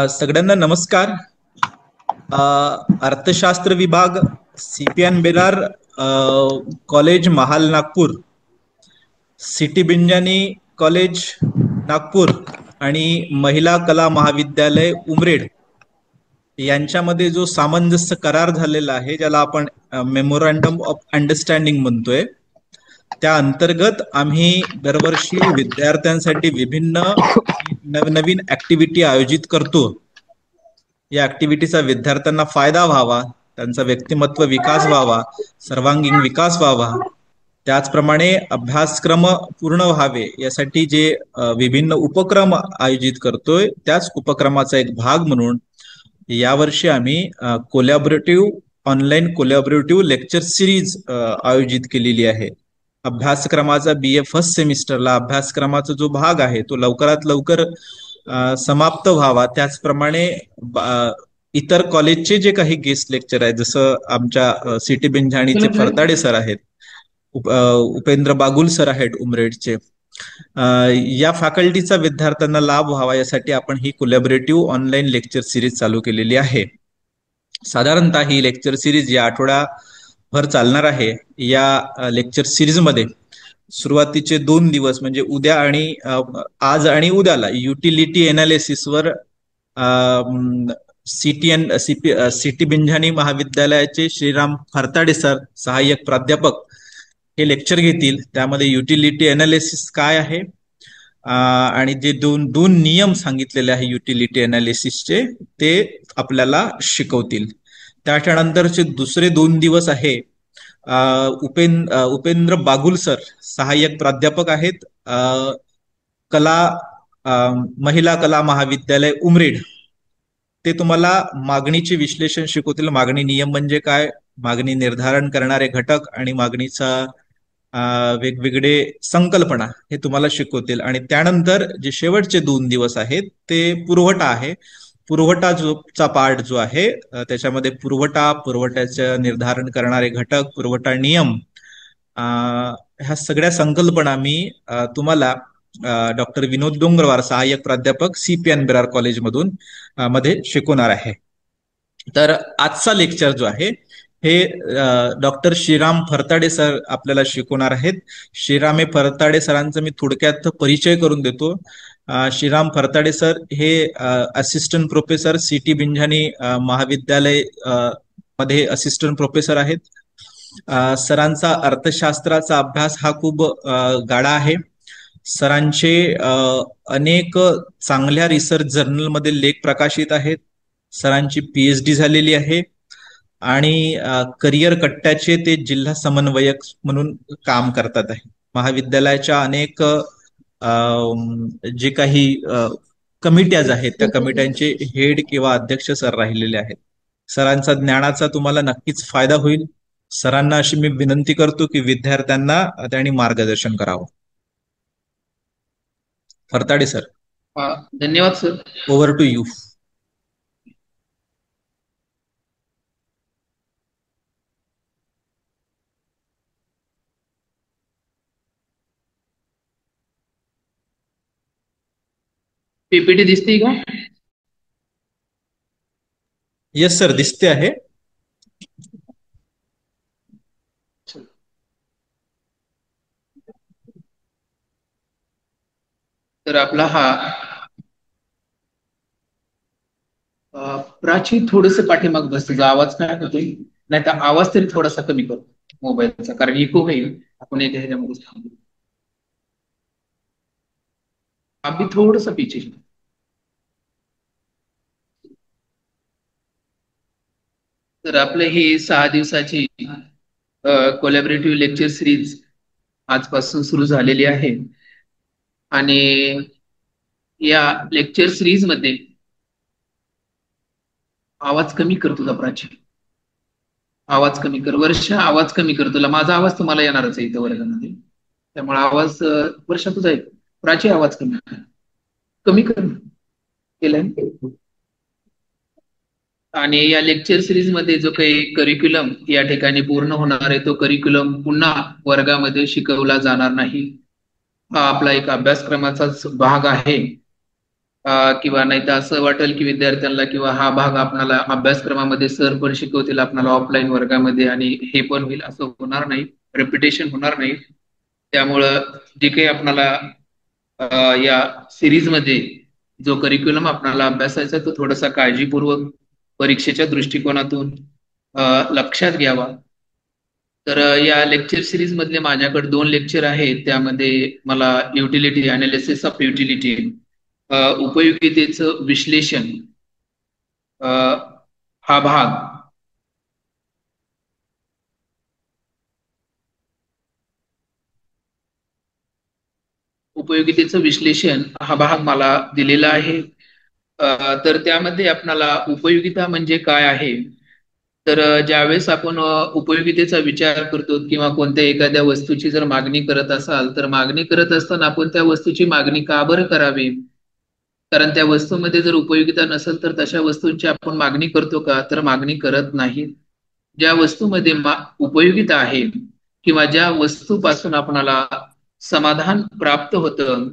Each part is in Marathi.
सगळ्यांना नमस्कार. अर्थशास्त्र विभाग सीपीएन बेरार कॉलेज महाल नागपूर, सिटी बिंजानी कॉलेज नागपूर आणि महिला कला महाविद्यालय उमरेड यांच्यामध्ये जो सामंजस्य करार झालेला आहे, ज्याला आपण मेमोरंडम ऑफ अंडरस्टँडिंग म्हणतोय, त्या अंतर्गत आम्ही दरवर्षी विद्यार्थ्यांसाठी विभिन्न नवनवीन ऍक्टिव्हिटी आयोजित करतो. या ऍक्टिव्हिटीचा विद्यार्थ्यांना फायदा व्हावा, त्यांचा व्यक्तिमत्व विकास व्हावा, सर्वांगीण विकास व्हावा, त्याचप्रमाणे अभ्यासक्रम पूर्ण व्हावे यासाठी जे विभिन्न उपक्रम आयोजित करतोय, त्याच उपक्रमाचा एक भाग म्हणून यावर्षी आम्ही ऑनलाईन कोलॅबोरेटिव्ह लेक्चर सिरीज आयोजित केलेली आहे. अभ्यासक्रमाचा BA फर्स्ट सेमिस्टरला अभ्यासक्रमाचा जो भाग आहे तो लवकरात लवकर समाप्त व्हावा. त्याचप्रमाणे इतर कॉलेजचे जे काही गेस्ट लेक्चर आहेत, जसं आमच्या सिटी बिंझाणीचे फरताडे सर आहेत, उपेंद्र बागुल सर आहेत उमरेडचे, या फॅकल्टीचा विद्यार्थ्यांना लाभ व्हावा यासाठी आपण ही कोलॅबोरेटिव्ह ऑनलाईन लेक्चर सिरीज चालू केलेली आहे. साधारणतः ही लेक्चर सिरीज या आठवड्याभर चालणार आहे. या लेक्चर सिरीज मध्ये सुरुवातीचे 2 दिवस म्हणजे उद्या आणि आज आणि उद्याला युटिलिटी एनालिसिसवर सिटी बिंझानी महाविद्यालयाचे श्रीराम फरताडे सर, सहाय्यक प्राध्यापक, हे लेक्चर घेतील. त्यामध्ये युटिलिटी एनालिसिस काय आहे आणि जे दोन नियम सांगितलेले आहे युटिलिटी एनालिसिसचे ते आपल्याला शिकवतील. त्याच्यानंतरचे दुसरे 2 दिवस आहे उपेंद्र बागुल सर, सहाय्यक प्राध्यापक आहेत, महिला कला महाविद्यालय उमरेड, ते तुम्हाला मागणीचे विश्लेषण शिकवतील. मागणी नियम म्हणजे काय, मागणी निर्धारण करणारे घटक आणि मागणीचा वेगवेगळे संकल्पना हे तुम्हाला शिकवतील. आणि त्यानंतर जे शेवटचे 2 दिवस आहेत ते पुरवठा आहे. पुरवठाचा पार्ट जो आहे त्याच्यामध्ये पुरवठ्याचे निर्धारण करणारे घटक, पुरवठा नियम, ह्या सगळ्या संकल्पना मी तुम्हाला डॉक्टर विनोद डोंगरवार, सहाय्यक प्राध्यापक सीपीएन बेरार कॉलेज मधून मध्ये शिकवणार आहे. तर आजचा लेक्चर जो आहे हे डॉक्टर श्रीराम फरताडे सर आपल्याला शिकवणार आहेत. श्रीराम फरताडे सरांचा मी थोडक्यात परिचय करून देतो. श्रीराम फरताडे सर हे असिस्टंट प्रोफेसर सिटी बिंझानी महाविद्यालय मध्ये असिस्टंट प्रोफेसर आहेत. सरांचा अर्थशास्त्राचा अभ्यास हा खूप गाढा आहे. सरांचे अनेक चांगल्या रिसर्च जर्नलमध्ये लेख प्रकाशित आहेत. सरांची PhD झालेली आहे आणि करिअर कट्ट्याचे ते जिल्हा समन्वयक म्हणून काम करतात आहे. महाविद्यालयाच्या अनेक जे काही कमिट्याज आहेत त्या कमिट्यांचे हेड किंवा अध्यक्ष सर राहिलेले आहेत. सरांचा ज्ञानाचा तुम्हाला नक्कीच फायदा होईल. सरांना अशी मी विनंती करतो की विद्यार्थ्यांना त्यांनी मार्गदर्शन करावं. फरताडे सर. धन्यवाद sir. Over to you. PPT दिसते का? येस सर, दिसते आहे. तर आपला हा प्राची थोडस पाठीमाग बस, तुझा आवाज काय होतोय, नाही तर आवाज तरी थोडासा कमी कर मोबाईलचा, कारण इको होईल. आपण एक ह्याच्यामध्ये थांबू. अभी थोडस पीछे. तर आपलं ही 6 दिवसाची कोलॅबोरेटिव्ह लेक्चर सिरीज आजपासून सुरू झालेली आहे आणि या लेक्चर सिरीज मध्ये आवाज कमी कर तुझा प्राची. आवाज कमी कर वर्ष, आवाज कमी कर. तुला माझा आवाज तुम्हाला येणारच आहे इथं वर्गामध्ये. त्यामुळे आवाज वर्ष तुझा आहे. प्राची आवाज कमी कर. कमी कर. केलाय. आणि या लेक्चर सिरीज मध्ये जो काही करिक्युलम या ठिकाणी पूर्ण होणार आहे तो करिक्युलम पुन्हा वर्गामध्ये शिकवला जाणार नाही. हा आपला एक अभ्यासक्रमाचाच भाग आहे. किंवा नाही तर असं वाटेल की विद्यार्थ्यांना किंवा हा भाग आपल्याला अभ्यासक्रमामध्ये सर पण शिकवतील आपल्याला ऑफलाईन वर्गामध्ये आणि हे पण होईल असं होणार नाही. रेपिटेशन होणार नाही. त्यामुळं जे काही आपल्याला या सिरीज मध्ये जो करिक्युलम आपल्याला अभ्यासायचा तो थोडासा काळजीपूर्वक परीक्षेच्या दृष्टिकोनातून लक्षात घ्यावा. तर या लेक्चर सिरीज मधले माझ्याकडे 2 लेक्चर आहेत. त्यामध्ये मला युटिलिटी, अनालिसिस ऑफ युटिलिटी, उपयोगितेचं विश्लेषण, अ, हा भाग, उपयोगितेचं विश्लेषण हा भाग मला दिलेला आहे. तर त्यामध्ये आपणाला उपयोगिता म्हणजे काय आहे. तर ज्यावेळेस आपण उपयोगितेचा विचार करतो किंवा कोणत्या एखाद्या वस्तूची जर मागणी करत असाल तर मागणी करत असताना आपण त्या वस्तूची मागणी का बरं करावी. कारण त्या वस्तूमध्ये जर उपयोगिता नसेल तर तशा वस्तूंची आपण मागणी करतो का, तर मागणी करत नाही. ज्या वस्तूमध्ये उपयोगिता आहे किंवा ज्या वस्तूपासून आपणाला समाधान प्राप्त होतं,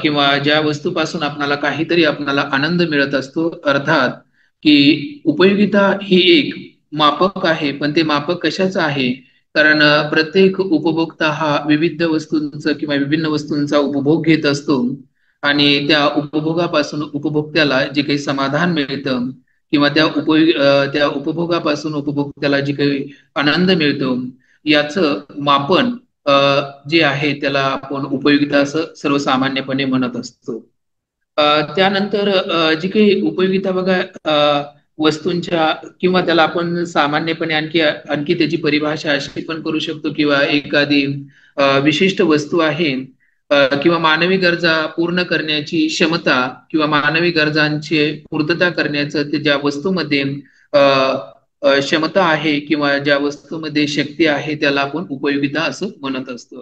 किंवा ज्या वस्तूपासून आपणाला काहीतरी आपणाला आनंद मिळत असतो, अर्थात की उपयोगिता ही एक मापक आहे. पण ते मापक कशाचं आहे. कारण प्रत्येक उपभोक्ता हा विविध वस्तूंचा किंवा विभिन्न वस्तूंचा उपभोग घेत असतो आणि त्या उपभोगापासून उपभोक्त्याला जे काही समाधान मिळतं किंवा त्या उपभोगापासून उपभोक्त्याला जे काही आनंद मिळतो याचं मापन अ, जे आहे त्याला आपण उपयोगिता असं सर्वसामान्यपणे म्हणत असतो. त्यानंतर जी काही उपयोगिता बघा, वस्तूंच्या किंवा त्याला आपण सामान्यपणे आणखी आणखी त्याची परिभाषा अशी पण करू शकतो किंवा एखादी विशिष्ट वस्तू आहे किंवा मानवी गरजा पूर्ण करण्याची क्षमता किंवा मानवी गरजांची पूर्तता करण्याचं ते ज्या वस्तूमध्ये अ, क्षमता आहे किंवा ज्या वस्तूमध्ये शक्ती आहे त्याला आपण उपयोगिता असं म्हणत असतो.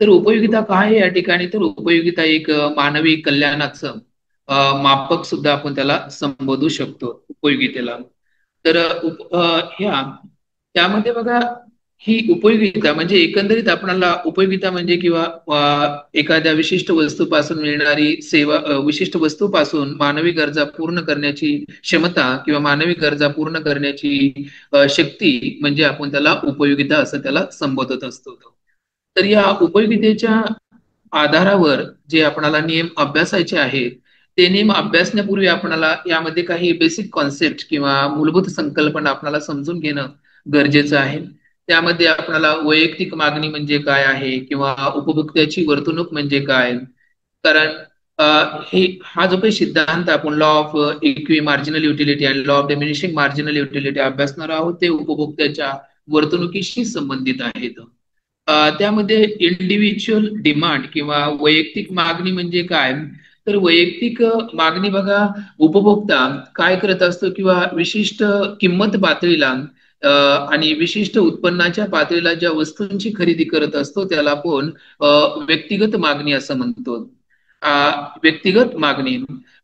तर उपयोगिता काय आहे या ठिकाणी, तर उपयोगिता एक मानवी कल्याणाचं मापक सुद्धा आपण त्याला संबोधू शकतो उपयोगितेला. तर ह्या त्यामध्ये बघा, ही उपयोगिता म्हणजे एकंदरीत आपल्याला उपयोगिता म्हणजे किंवा एखाद्या विशिष्ट वस्तूपासून मिळणारी सेवा, विशिष्ट वस्तूपासून मानवी गरजा पूर्ण करण्याची क्षमता किंवा मानवी गरजा पूर्ण करण्याची शक्ती म्हणजे आपण त्याला उपयोगिता असं त्याला संबोधत असतो. तर या उपयोगितेच्या आधारावर जे आपणाला नियम अभ्यासायचे आहेत ते नियम अभ्यासण्यापूर्वी आपणाला यामध्ये काही बेसिक कॉन्सेप्ट किंवा मूलभूत संकल्पना आपल्याला समजून घेणं गरजेचं आहे. त्यामध्ये आपल्याला वैयक्तिक मागणी म्हणजे काय आहे किंवा उपभोक्त्याची वर्तणूक म्हणजे काय. कारण हे हा जो काही सिद्धांत आपण law of equi marginal utility आणि law of diminishing marginal utility अभ्यासणार आहोत ते उपभोक्त्याच्या वर्तणुकीशी संबंधित आहेत. त्यामध्ये इंडिव्हिज्युअल डिमांड किंवा वैयक्तिक मागणी म्हणजे काय. तर वैयक्तिक मागणी बघा, उपभोक्ता काय करत असतो किंवा विशिष्ट किंमत पातळीला आणि विशिष्ट उत्पन्नाच्या पातळीला ज्या वस्तूंची खरेदी करत असतो त्याला आपण व्यक्तिगत मागणी असं म्हणतो. अ, व्यक्तिगत मागणी.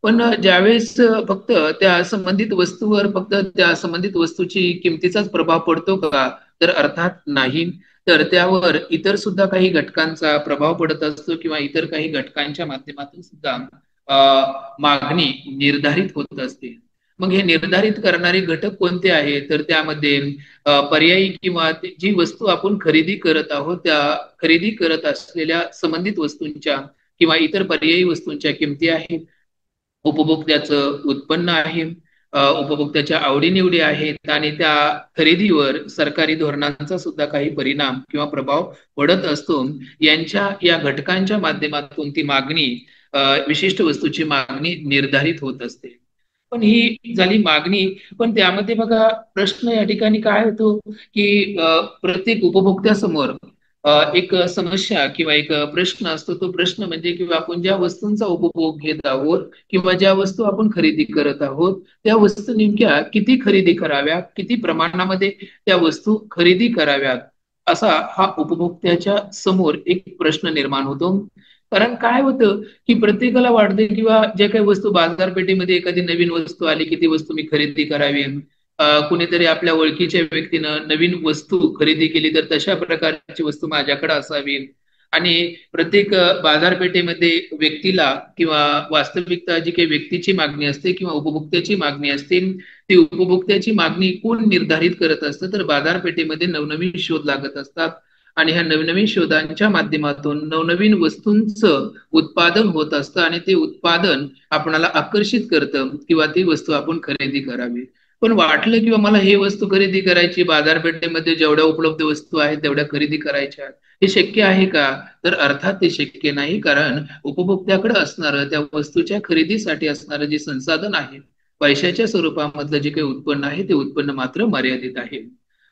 पण ज्यावेळेस फक्त त्या संबंधित वस्तूवर फक्त त्या संबंधित वस्तूची किमतीचाच प्रभाव पडतो का, तर अर्थात नाही. तर त्यावर इतर सुद्धा काही घटकांचा प्रभाव पडत असतो किंवा इतर काही घटकांच्या माध्यमातून सुद्धा मागणी निर्धारित होत असते. मग हे निर्धारित करणारे घटक कोणते आहेत, तर त्यामध्ये पर्यायी किंवा जी वस्तू आपण खरेदी करत आहोत त्या खरेदी करत असलेल्या संबंधित वस्तूंच्या किंवा इतर पर्यायी वस्तूंच्या किमती आहेत, उपभोक्त्याचं उत्पन्न आहे, उपभोक्त्याच्या आवडीनिवडी आहेत आणि त्या खरेदीवर सरकारी धोरणांचा सुद्धा काही परिणाम किंवा प्रभाव पडत असतो. या घटकांच्या माध्यमातून ती मागणी, विशिष्ट वस्तूची मागणी निर्धारित होत असते. पण ही झाली मागणी. पण त्यामध्ये बघा प्रश्न या ठिकाणी काय होतो की प्रत्येक उपभोक्त्यासमोर एक समस्या किंवा एक प्रश्न असतो. तो प्रश्न म्हणजे किंवा आपण ज्या वस्तूंचा उपभोग घेत आहोत किंवा ज्या वस्तू आपण खरेदी करत आहोत त्या वस्तू नेमक्या किती खरेदी कराव्या, किती प्रमाणामध्ये त्या वस्तू खरेदी कराव्यात, असा हा उपभोक्त्याच्या समोर एक प्रश्न निर्माण होतो. कारण काय होतं की प्रत्येकाला वाटतं किंवा ज्या काही वस्तू बाजारपेठेमध्ये एखादी नवीन वस्तू आली की ती वस्तू मी खरेदी करावी. कुणीतरी आपल्या ओळखीच्या व्यक्तीनं नवीन वस्तू खरेदी केली तर तशा प्रकारची वस्तू माझ्याकडे असावी. आणि प्रत्येक बाजारपेठेमध्ये व्यक्तीला किंवा वास्तविकता जी काही व्यक्तीची मागणी असते किंवा उपभोक्त्याची मागणी असते, ती उपभोक्त्याची मागणी कोण निर्धारित करत असतं, तर बाजारपेठेमध्ये नवनवीन शोध लागत असतात. आणि ह्या नवनवीन शोधांच्या माध्यमातून नवनवीन वस्तूंचं उत्पादन होत असतं आणि ते उत्पादन आपणाला आकर्षित करतं किंवा ती वस्तू आपण खरेदी करावी. पण वाटलं किंवा मला हे वस्तू खरेदी करायची, बाजारपेठेमध्ये जेवढ्या उपलब्ध वस्तू आहेत तेवढ्या खरेदी करायच्या, हे शक्य आहे का? तर अर्थात ते शक्य नाही. कारण उपभोक्त्याकडे असणारं त्या वस्तूच्या खरेदीसाठी असणारं जे संसाधन आहे, पैशाच्या स्वरूपामधलं जे काही उत्पन्न आहे ते उत्पन्न मात्र मर्यादित आहे.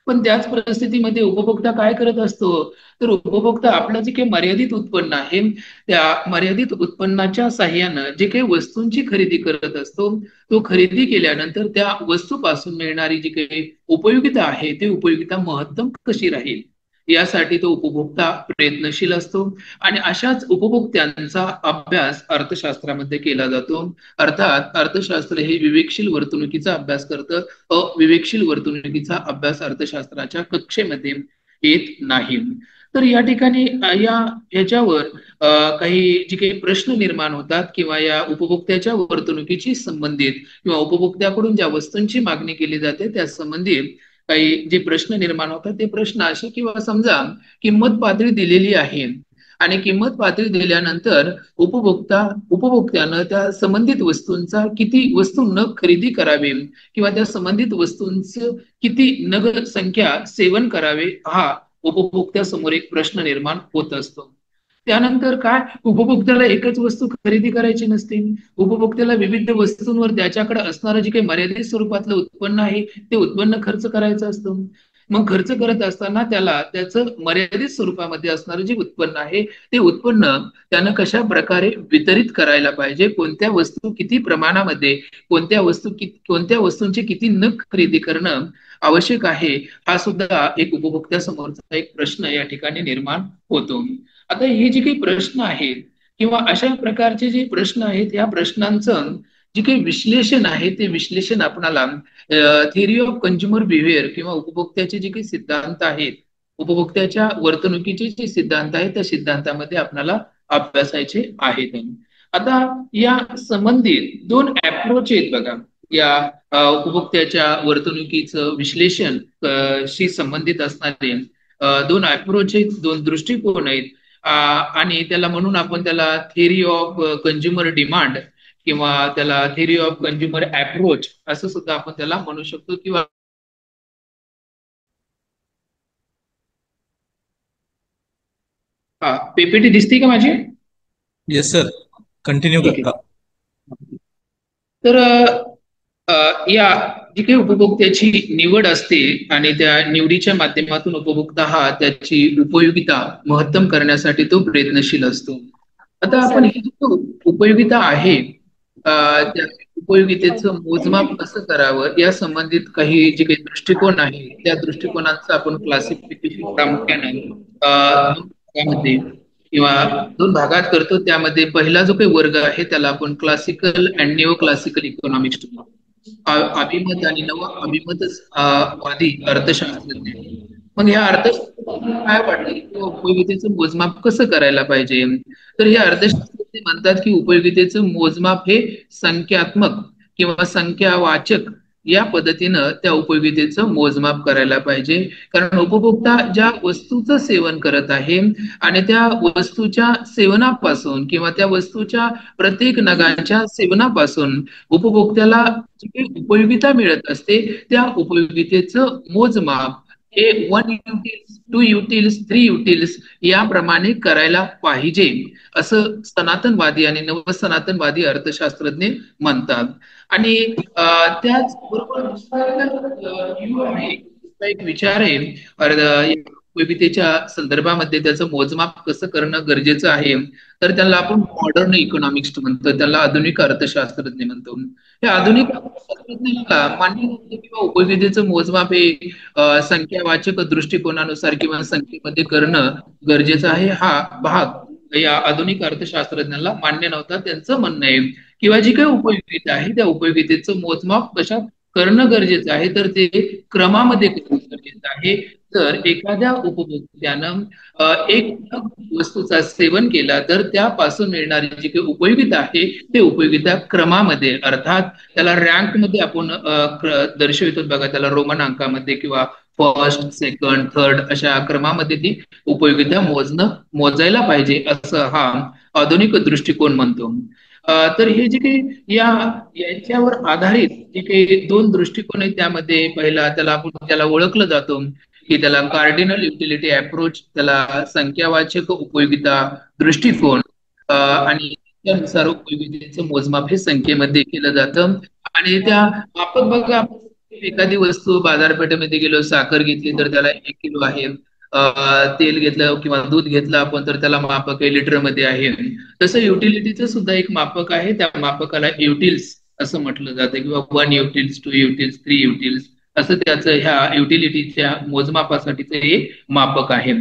पण त्याच परिस्थितीमध्ये उपभोक्ता काय करत असतो, तर उपभोक्ता आपलं जे काही मर्यादित उत्पन्न आहे त्या मर्यादित उत्पन्नाच्या साह्यानं जे काही वस्तूंची खरेदी करत असतो, तो खरेदी केल्यानंतर त्या वस्तूपासून मिळणारी जी काही उपयोगिता आहे ती उपयोगिता महत्तम कशी राहील यासाठी तो उपभोक्ता प्रयत्नशील असतो. आणि अशाच उपभोक्त्यांचा अभ्यास अर्थशास्त्रामध्ये केला जातो. अर्थात अर्थशास्त्र हे विवेकशील वर्तणुकीचा अभ्यास करतं. अविवेकशील वर्तणुकीचा अभ्यास अर्थशास्त्राच्या कक्षेमध्ये येत नाही. तर या ठिकाणी या याच्यावर काही जे काही प्रश्न निर्माण होतात किंवा या उपभोक्त्याच्या वर्तणुकीशी संबंधित किंवा उपभोक्त्याकडून ज्या वस्तूंची मागणी केली जाते त्या संबंधित काही जे प्रश्न निर्माण होतात ते प्रश्न असे, किंवा समजा किंमत पातळी दिलेली आहे आणि किंमत पातळी दिल्यानंतर उपभोक्त्यानं त्या संबंधित वस्तूंचा किती वस्तू नग खरेदी करावे किंवा त्या संबंधित वस्तूंचं किती नग संख्या सेवन करावे, हा उपभोक्त्यासमोर एक प्रश्न निर्माण होत असतो. त्यानंतर काय, उपभोक्त्याला एकच वस्तू खरेदी करायची नसते. उपभोक्त्याला विविध वस्तूंवर त्याच्याकडे असणारं जे काही मर्यादित स्वरूपातलं उत्पन्न आहे ते उत्पन्न खर्च करायचं असतं. मग खर्च करत असताना त्याला त्याचं मर्यादित स्वरूपामध्ये असणारं जे उत्पन्न आहे ते उत्पन्न त्यानं कशा प्रकारे वितरित करायला पाहिजे, कोणत्या वस्तू किती प्रमाणामध्ये, कोणत्या वस्तूंची किती नग खरेदी करणं आवश्यक आहे, हा सुद्धा एक उपभोक्त्यासमोरचा एक प्रश्न या ठिकाणी निर्माण होतो. आता हे जे काही प्रश्न आहेत किंवा अशा प्रकारचे जे प्रश्न आहेत या प्रश्नांचं जे काही विश्लेषण आहे ते विश्लेषण आपणाला थिअरी ऑफ कंझ्युमर बिहेवियर किंवा उपभोक्त्याचे जे काही सिद्धांत आहेत, उपभोक्त्याच्या वर्तणुकीचे जे सिद्धांत आहेत त्या सिद्धांतामध्ये आपल्याला अभ्यासायचे आहेत. आता या संबंधित दोन अप्रोच आहेत बघा या उपभोक्त्याच्या वर्तणुकीचं विश्लेषण शी संबंधित असणारे दोन अप्रोच आहेत, दोन दृष्टिकोन आहेत. आणि त्याला म्हणून आपण त्याला थिअरी ऑफ कंझ्युमर डिमांड किंवा त्याला थिअरी ऑफ कंझ्युमर अप्रोच असं सुद्धा आपण त्याला म्हणू शकतो. किंवा हा पीपीटी दिसते का माझी? येस सर, कंटिन्यू ठीक करा. आहे. तर या जी काही उपभोक्त्याची निवड असते आणि त्या निवडीच्या माध्यमातून उपभोक्ता हा त्याची उपयोगिता महत्तम करण्यासाठी तो प्रयत्नशील असतो. आता आपण ही जी उपयोगिता आहे त्या उपयोगितेचं मोजमाप कसं करावं या संबंधित काही जे काही दृष्टिकोन आहे त्या दृष्टिकोनाचं आपण क्लासिफिकेशन प्रामुख्याने दोन भागामध्ये किंवा दोन भागात करतो. त्यामध्ये पहिला जो काही वर्ग आहे त्याला आपण classical and neo classical economics, अभिमत आणि नव अभिमत वादी अर्थशास्त्रज्ञ. मग ह्या अर्थशास्त्रज्ञ काय वाटतं की उपयोगितेचं मोजमाप कसं करायला पाहिजे, तर हे अर्थशास्त्रज्ञ म्हणतात की उपयोगितेचं मोजमाप हे संख्यात्मक किंवा संख्यावाचक या पद्धतीनं त्या उपयोगितेचं मोजमाप करायला पाहिजे. कारण उपभोक्ता ज्या वस्तूचं सेवन करत आहे आणि त्या वस्तूच्या सेवनापासून किंवा त्या वस्तूच्या प्रत्येक नगाच्या सेवनापासून उपभोक्त्याला जी काही उपयोगिता मिळत असते त्या उपयोगितेचं मोजमाप हे 1 युटिल्स, 2 युटिल्स, 3 युटिल्स याप्रमाणे करायला पाहिजे असं सनातनवादी आणि नवसनातनवादी अर्थशास्त्रज्ञ म्हणतात. आणि त्याचबरोबर दुसरा एक विचार आहे उपयोगितेच्या संदर्भामध्ये त्याचं मोजमाप कसं करणं गरजेचं आहे, तर त्याला आपण मॉडर्न इकॉनॉमिक्स म्हणतो, त्याला आधुनिक अर्थशास्त्रज्ञ म्हणतो. हे आधुनिक अर्थशास्त्रज्ञाला मान्य नव्हतं किंवा उपयोगितेचं मोजमाप हे संख्यावाचक दृष्टिकोनानुसार किंवा संख्येमध्ये करणं गरजेचं आहे, हा भाग या आधुनिक अर्थशास्त्रज्ञांना मान्य नव्हता. त्यांचं म्हणणं आहे किंवा जी काही उपयोगिता आहे त्या उपयोगितेचं मोजमाप कशात करणं गरजेचं आहे, तर ते क्रमामध्ये करणं गरजेचं आहे. जर एखाद्या उपभोक्त्यानं एक नग वस्तूचा सेवन केला तर त्यापासून मिळणारी जी काही उपयोगिता आहे ते उपयोगिता क्रमामध्ये, अर्थात त्याला रँक मध्ये आपण दर्शवितो बघा, त्याला रोमन अंकामध्ये किंवा फर्स्ट सेकंड थर्ड अशा क्रमामध्ये ती उपयोगिता मोजायला पाहिजे, असं हा आधुनिक दृष्टिकोन म्हणतो. तर हे जे काही याच्यावर आधारित जे काही दोन दृष्टिकोन आहेत त्यामध्ये पहिला त्याला ओळखलं जातो की त्याला कार्डिनल युटिलिटी अप्रोच, त्याला संख्यावाचक उपयोगिता दृष्टिकोन, आणि त्यानुसार उपयोगितेचं मोजमाप हे संख्येमध्ये केलं जातं. आणि त्या आपण बघा, एखादी वस्तू बाजारपेठेमध्ये गेलो, साखर घेतली तर त्याला 1 किलो आहे, तेल घेतलं किंवा दूध घेतलं आपण तर त्याला मापक आहे, लिटरमध्ये आहे. तसं युटिलिटीचं सुद्धा एक मापक आहे, त्या मापकाला युटिल्स असं म्हटलं जातं किंवा 1 युटिल्स, 2 युटिल्स, 3 युटिल्स असं त्याचं ह्या युटिलिटीच्या मोजमापासाठीचं हे मापक आहे.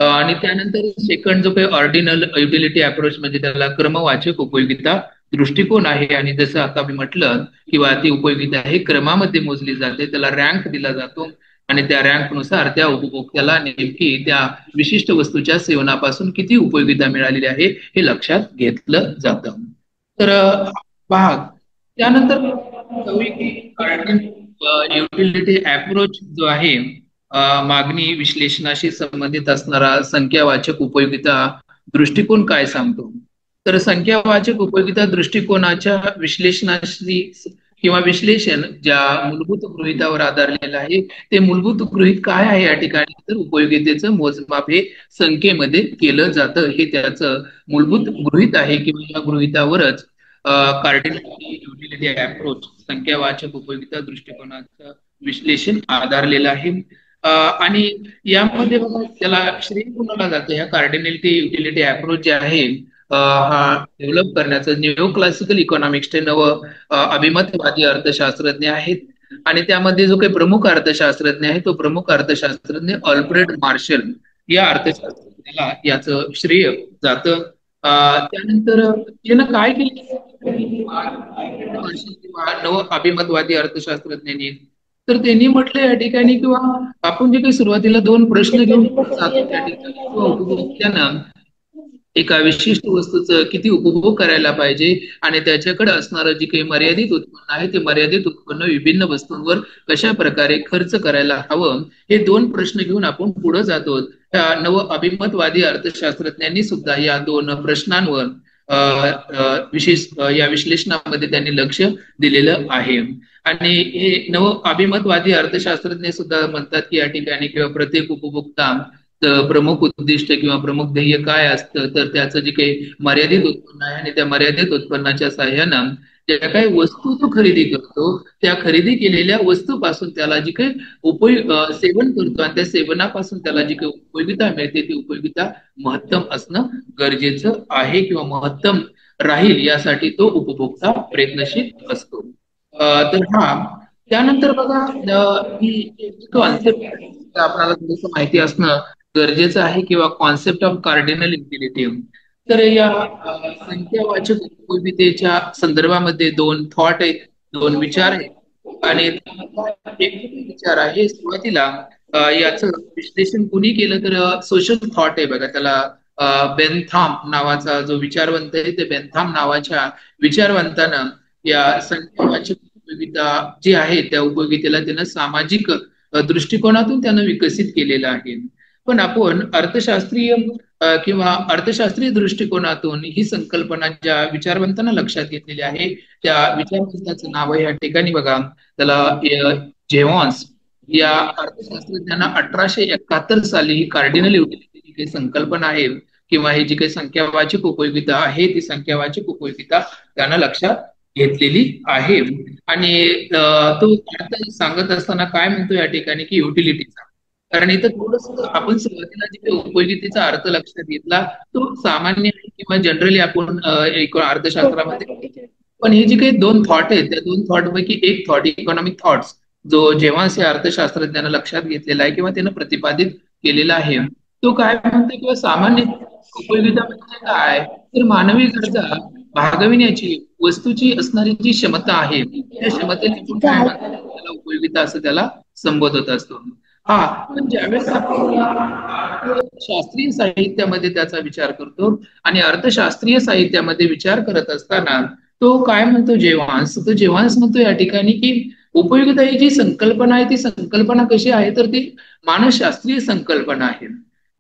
आणि त्यानंतर सेकंड जो काही ऑर्डिनल युटिलिटी अप्रोच म्हणजे त्याला क्रमवाचक उपयोगिता दृष्टिकोन आहे. आणि जसं आता मी म्हटलं किंवा ती उपयोगिता हे क्रमामध्ये मोजली जाते, त्याला रँक दिला जातो आणि त्या रँकनुसार त्या उपभोक्त्याला नेमकी त्या विशिष्ट वस्तूच्या सेवनापासून किती उपयोगिता मिळालेली आहे हे लक्षात घेतलं जातं. तर भाग त्यानंतर युटिलिटी अप्रोच जो आहे, मागणी विश्लेषणाशी संबंधित असणारा संख्यावाचक उपयोगिता दृष्टिकोन काय सांगतो, तर संख्यावाचक उपयोगिता दृष्टिकोनाच्या विश्लेषणाशी किंवा विश्लेषण ज्या मूलभूत गृहितावर आधारलेलं आहे ते मूलभूत गृहित काय आहे या ठिकाणी, तर उपयोगितेचं मोजमाप हे संख्येमध्ये केलं जातं, हे त्याचं मूलभूत गृहित आहे किंवा या गृहितावरच कार्डिनल युटिलिटी अप्रोच संख्यावाचक उपयोगिता दृष्टिकोनाचं विश्लेषण आधारलेलं आहे. आणि यामध्ये बघा त्याला श्रेय कोणाला जातं, ह्या कार्डिनॅलिटी युटिलिटी अप्रोच जे आहे हा डेव्हलप करण्याचं न्यू क्लासिकल इकॉनॉमिक्सचे अभिमतवादी अर्थशास्त्रज्ञ आहेत. आणि त्यामध्ये जो काही प्रमुख अर्थशास्त्रज्ञ आहे तो प्रमुख अर्थशास्त्रज्ञ अल्फ्रेड मार्शल या अर्थशास्त्रज्ञाला याचं श्रेय जातं. त्यानंतर त्यानं काय केलं नव अभिमतवादी अर्थशास्त्रज्ञांनी, तर त्यांनी म्हटलं या ठिकाणी किंवा आपण जे काही सुरुवातीला दोन प्रश्न घेऊन जातो त्या ठिकाणी किंवा उपभोक्त्यांना एका विशिष्ट वस्तूचं किती उपभोग करायला पाहिजे आणि त्याच्याकडे असणारं जे काही मर्यादित उत्पन्न आहे ते मर्यादित उत्पन्न विभिन्न वस्तूंवर कशा प्रकारे खर्च करायला हवं, हे दोन प्रश्न घेऊन आपण पुढे जातो. नव अभिमतवादी अर्थशास्त्रज्ञांनी सुद्धा या दोन प्रश्नांवर विशेष या विश्लेषणामध्ये त्यांनी लक्ष दिलेलं आहे. आणि हे नव अभिमतवादी अर्थशास्त्रज्ञ सुद्धा म्हणतात की या ठिकाणी किंवा प्रत्येक उपभोक्ता प्रमुख उद्दिष्ट किंवा प्रमुख ध्येय काय असतं, तर त्याचं जे काही मर्यादित उत्पन्न आहे आणि त्या मर्यादित उत्पन्नाच्या सहाय्यानं ज्या काही वस्तू तो खरेदी करतो त्या खरेदी केलेल्या वस्तूपासून त्याला जी काही सेवन करतो आणि त्या सेवनापासून त्याला जी काही उपयोगिता मिळते ती उपयोगिता महत्तम असणं गरजेचं आहे किंवा महत्तम राहील यासाठी तो उपभोक्ता प्रयत्नशील असतो. तर हा त्यानंतर बघा ही कॉन्सेप्ट आपल्याला थोडंसं माहिती असणं गरजेचं आहे किंवा कॉन्सेप्ट ऑफ कार्डिनल युटिलिटी. तर या संख्यावाचक उपयोगितेच्या संदर्भामध्ये दोन थॉट आहेत, दोन विचार आहेत. आणि एक विचार आहे सुरुवातीला याचं विश्लेषण कुणी केलं तर सोशल थॉट आहे बघा, त्याला बेनथाम नावाचा जो विचारवंत आहे ते बेनथाम नावाच्या विचारवंतानं या संख्यावाचक उपयोगिता जी आहे त्या उपयोगितेला त्यानं सामाजिक दृष्टिकोनातून त्यानं विकसित केलेलं आहे. पण आपण अर्थशास्त्रीय किंवा अर्थशास्त्रीय दृष्टिकोनातून ही संकल्पना ज्या विचारवंतांना लक्षात घेतलेली आहे त्या विचारवंताचं नाव आहे या ठिकाणी बघा, त्याला जेव्हॉन्स या अर्थशास्त्रज्ञांना 1871 साली ही कार्डिनल युटिलिटी जी काही संकल्पना आहे किंवा ही जी काही संख्यावाचक उपयोगिता आहे ती संख्यावाचक उपयोगिता त्यांना लक्षात घेतलेली आहे. आणि तो अर्थ सांगत असताना काय म्हणतो या ठिकाणी की युटिलिटीचा कारण इथं थोडस आपण सुरुवातीला जे काही उपयोगितेचा अर्थ लक्षात घेतला तो सामान्य आहे किंवा जनरली आपण एक अर्थशास्त्रामध्ये. पण हे जे काही दोन थॉट आहेत त्या दोन थॉट पैकी एक थॉट इकॉनॉमिक थॉट्स जो जेव्हा असे अर्थशास्त्रज्ञानं लक्षात घेतलेला आहे किंवा त्यानं प्रतिपादित केलेला आहे तो काय म्हणतो किंवा सामान्य उपयोगिता म्हणजे काय तर मानवी गरजा भागविण्याची वस्तूची असणारी जी क्षमता आहे त्या क्षमतेला आपण काय म्हणतो त्याला उपयोगिता असं त्याला संबोधत असतो. हा पण ज्यावेळेस आपण शास्त्रीय साहित्यामध्ये त्याचा विचार करतो आणि अर्थशास्त्रीय साहित्यामध्ये विचार करत असताना तो काय म्हणतो जेव्हान्स म्हणतो या ठिकाणी की उपयोगिता ही जी संकल्पना आहे ती संकल्पना कशी आहे तर ती मानसशास्त्रीय संकल्पना आहे.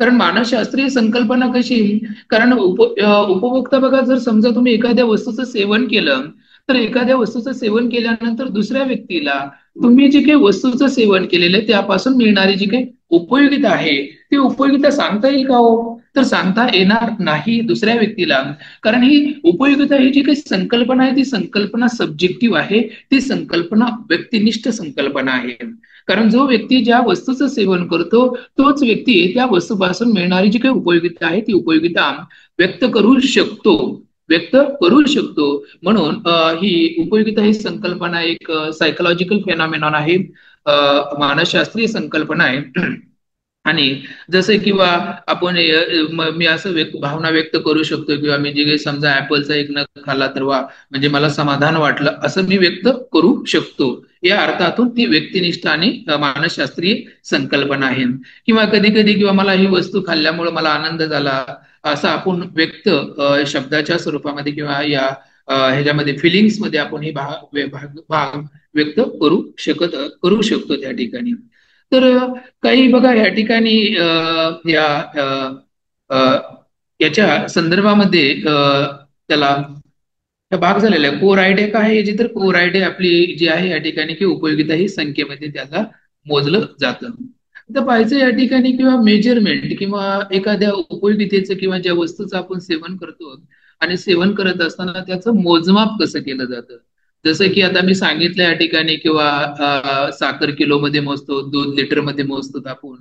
कारण मानसशास्त्रीय संकल्पना कशी कारण उपभोक्ता बघा जर समजा तुम्ही एखाद्या वस्तूचं सेवन केलं तर एखाद्या वस्तूचं सेवन केल्यानंतर दुसऱ्या व्यक्तीला तुम्ही जे काही वस्तूचं सेवन केलेलं आहे त्यापासून मिळणारी जी काही उपयोगिता आहे ती उपयोगिता सांगता येईल का हो तर सांगता येणार नाही दुसऱ्या व्यक्तीला. कारण ही उपयोगिता ही जी काही संकल्पना आहे ती संकल्पना सब्जेक्टिव्ह आहे ती संकल्पना व्यक्तिनिष्ठ संकल्पना आहे. कारण जो व्यक्ती ज्या वस्तूचं सेवन करतो तोच व्यक्ती त्या वस्तूपासून मिळणारी जी काही उपयोगिता आहे ती उपयोगिता व्यक्त करू शकतो व्यक्त करू शकतो. म्हणून ही उपयोगिता ही संकल्पना एक सायकोलॉजिकल फेनॉमेनॉन आहे मानसशास्त्रीय संकल्पना आहे. आणि जसं किंवा आपण मी असं भावना व्यक्त करू शकतो किंवा मी जे काही समजा ऍपलचा एक नग खाल्ला तर वा म्हणजे मला समाधान वाटलं असं मी व्यक्त करू शकतो. या अर्थातून ती व्यक्तिनिष्ठ आणि मानसशास्त्रीय संकल्पना आहे. किंवा कधी कधी किंवा मला ही वस्तू खाल्ल्यामुळे मला आनंद झाला असं आपण व्यक्त शब्दाच्या स्वरूपामध्ये किंवा या ह्याच्यामध्ये फिलिंग्स मध्ये आपण हे भाग व्यक्त करू शकतो त्या ठिकाणी. तर काही बघा या ठिकाणी या अ, याच्या संदर्भामध्ये त्याला भाग झालेला आहे. कोर आयडिया काय आहे याची तर कोर आयडिया आपली जी आहे या ठिकाणी की उपयोगिता ही संख्येमध्ये त्याला मोजलं जातं. तर पाहायचं या ठिकाणी किंवा मेजरमेंट किंवा एखाद्या उपयोगितेचं किंवा ज्या वस्तूचं आपण सेवन करतो आणि सेवन करत असताना त्याचं मोजमाप कसं केलं जातं. जसं की आता मी सांगितलं या ठिकाणी किंवा साखर किलोमध्ये मोजतो 2 लिटर मध्ये मोजतो आपण.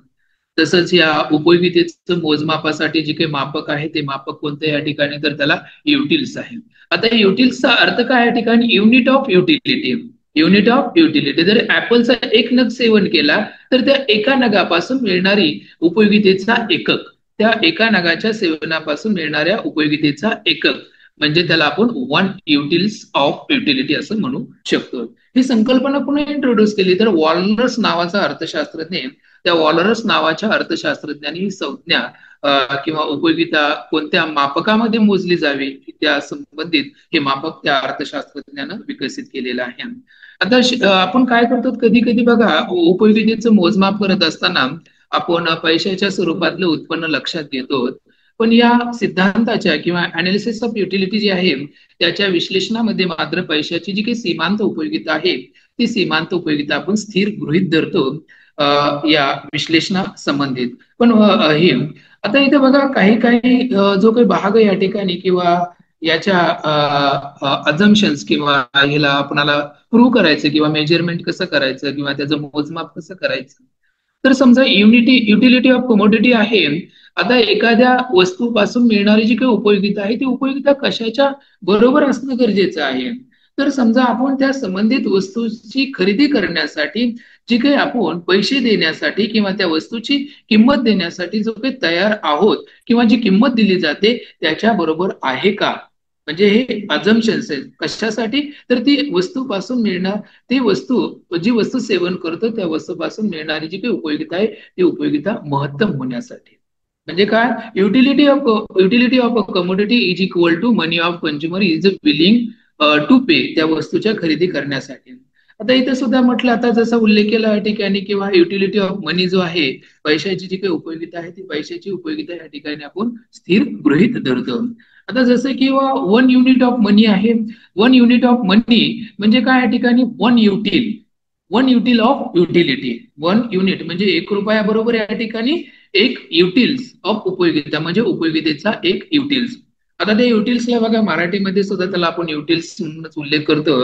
तसंच या उपयोगितेचं मोजमापासाठी जे काही मापक आहे ते मापक कोणतं या ठिकाणी तर त्याला युटिल्स आहे. आता युटिल्सचा अर्थ काय या ठिकाणी unit of utility. Unit of utility जर ऍपलचा एक नग सेवन केला तर त्या एका नगापासून मिळणारी उपयोगितेचा एकक त्या एका नगाच्या सेवनापासून मिळणाऱ्या उपयोगितेचा एकक म्हणजे त्याला आपण वन युटिल्स ऑफ युटिलिटी असं म्हणू शकतो. ही संकल्पना पुन्हा इंट्रोड्यूस केली तर वॉलरस नावाचा अर्थशास्त्रज्ञ त्या वॉलरस नावाच्या अर्थशास्त्रज्ञांनी ही संज्ञा किंवा उपयोगिता कोणत्या मापकामध्ये मोजली जावी त्या संबंधित हे मापक त्या अर्थशास्त्रज्ञानं विकसित केलेलं आहे. आता आपण काय करतो कधी कधी बघा उपयोगितेचं मोजमाप करत असताना आपण पैशाच्या स्वरूपातलं उत्पन्न लक्षात घेतो. पण या सिद्धांताच्या किंवा अनालिसिस ऑफ युटिलिटी जी आहे त्याच्या विश्लेषणामध्ये मात्र पैशाची जी काही सीमांत उपयोगिता आहे ती सीमांत उपयोगिता आपण स्थिर गृहीत धरतो या विश्लेषणा संबंधित. पण हे आता इथे बघा काही काही जो काही भाग या ठिकाणी किंवा याच्या अजम्पन्स किंवा ह्याला आपणाला प्रूव्ह करायचं किंवा मेजरमेंट कसं करायचं किंवा त्याचं मोजमाप कसं करायचं. तर समजा युटिलिटी ऑफ कमोडिटी आहे. आता एखाद्या वस्तूपासून मिळणारी जी काही उपयोगिता आहे ती उपयोगिता कशाच्या बरोबर असणं गरजेचं आहे. तर समजा आपण त्या संबंधित वस्तूची खरेदी करण्यासाठी जे काही आपण पैसे देण्यासाठी किंवा त्या वस्तूची किंमत देण्यासाठी जो काही तयार आहोत किंवा जी किंमत दिली जाते त्याच्या बरोबर आहे का. म्हणजे हे अजम्पन्स आहेत कशासाठी तर ती वस्तूपासून मिळणार जी वस्तू सेवन करतो त्या वस्तूपासून मिळणारी जी काही उपयोगिता आहे ती उपयोगिता महत्तम होण्यासाठी. म्हणजे काय utility of a commodity is equal to money of consumer is willing to pay त्या वस्तूच्या खरेदी करण्यासाठी. आता इथे सुद्धा म्हटलं आता जसा उल्लेख केला या ठिकाणी किंवा युटिलिटी ऑफ मनी जो आहे पैशाची जी काही उपयोगिता आहे ती पैशाची उपयोगिता या ठिकाणी आपण स्थिर गृहीत धरतो. आता जसं की वन युनिट ऑफ मनी आहे. वन युनिट ऑफ मनी म्हणजे काय या ठिकाणी one util of utility. One unit म्हणजे 1 रुपया बरोबर या ठिकाणी एक युटिल्स ऑफ उपयोगिता म्हणजे उपयोगितेचा एक युटिल्स. आता त्या युटिल्सला बघा, मराठीमध्ये सुद्धा त्याला आपण युटिल्स म्हणूनच उल्लेख करतो.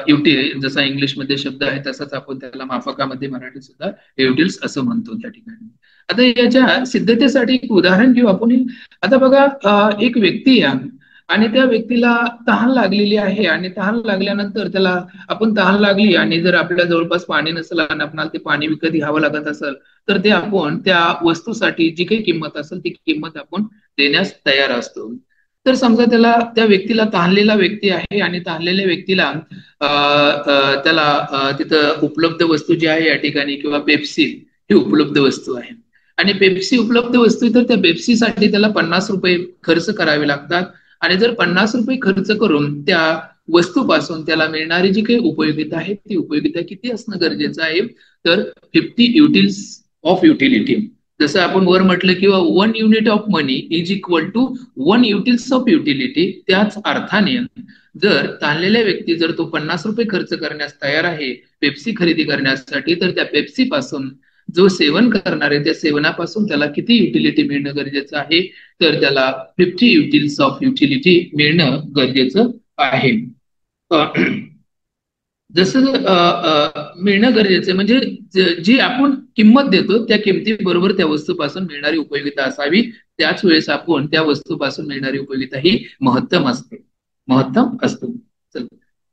युटिल जसा इंग्लिशमध्ये शब्द आहे तसाच आपण त्याला मापकामध्ये मराठी सुद्धा युटिल्स असं म्हणतो त्या ठिकाणी. आता याच्या सिद्धतेसाठी एक उदाहरण घेऊ आपण. आता बघा, एक व्यक्ती आहे आणि त्या व्यक्तीला तहान लागलेली आहे, आणि तहान लागल्यानंतर त्याला, आपण तहान लागली आणि जर आपल्या जवळपास पाणी नसेल आणि आपल्याला ते पाणी विकत घ्यावं लागत असेल, तर ते आपण त्या वस्तूसाठी जी काही किंमत असेल ती किंमत आपण देण्यास तयार असतो. तर समजा त्या व्यक्तीला, तहानलेला व्यक्ती आहे आणि तहानलेल्या व्यक्तीला त्याला तिथं उपलब्ध वस्तू जी आहे या ठिकाणी, किंवा पेप्सी ही उपलब्ध वस्तू आहे, आणि पेप्सी उपलब्ध वस्तू आहे, तर त्या पेप्सीसाठी त्याला 50 रुपये खर्च करावे लागतात. आणि जर 50 रुपये खर्च करून त्या वस्तूपासून त्याला मिळणारी जी काही उपयोगिता आहे ती उपयोगिता किती असणं गरजेचं आहे, तर 50 युटिल्स ऑफ युटिलिटी. जसं आपण वर म्हटलं किंवा 1 unit of money is equal to 1 utils of utility, त्याच अर्थाने जर ताणलेल्या व्यक्ती जर तो 50 रुपये खर्च करण्यास तयार आहे पेप्सी खरेदी करण्यासाठी, तर त्या पेप्सी पासून जो सेवन करणार आहे त्या सेवनापासून त्याला किती युटिलिटी मिळणं गरजेचं आहे, तर त्याला 50 युटिल्स ऑफ युटिलिटी मिळणं गरजेचं आहे. जसं मिळणं गरजेचं आहे, म्हणजे जी आपण किंमत देतो त्या किमतीबरोबर त्या वस्तूपासून मिळणारी उपयोगिता असावी. त्याच वेळेस आपण त्या वस्तूपासून मिळणारी उपयोगिता ही महत्तम असते.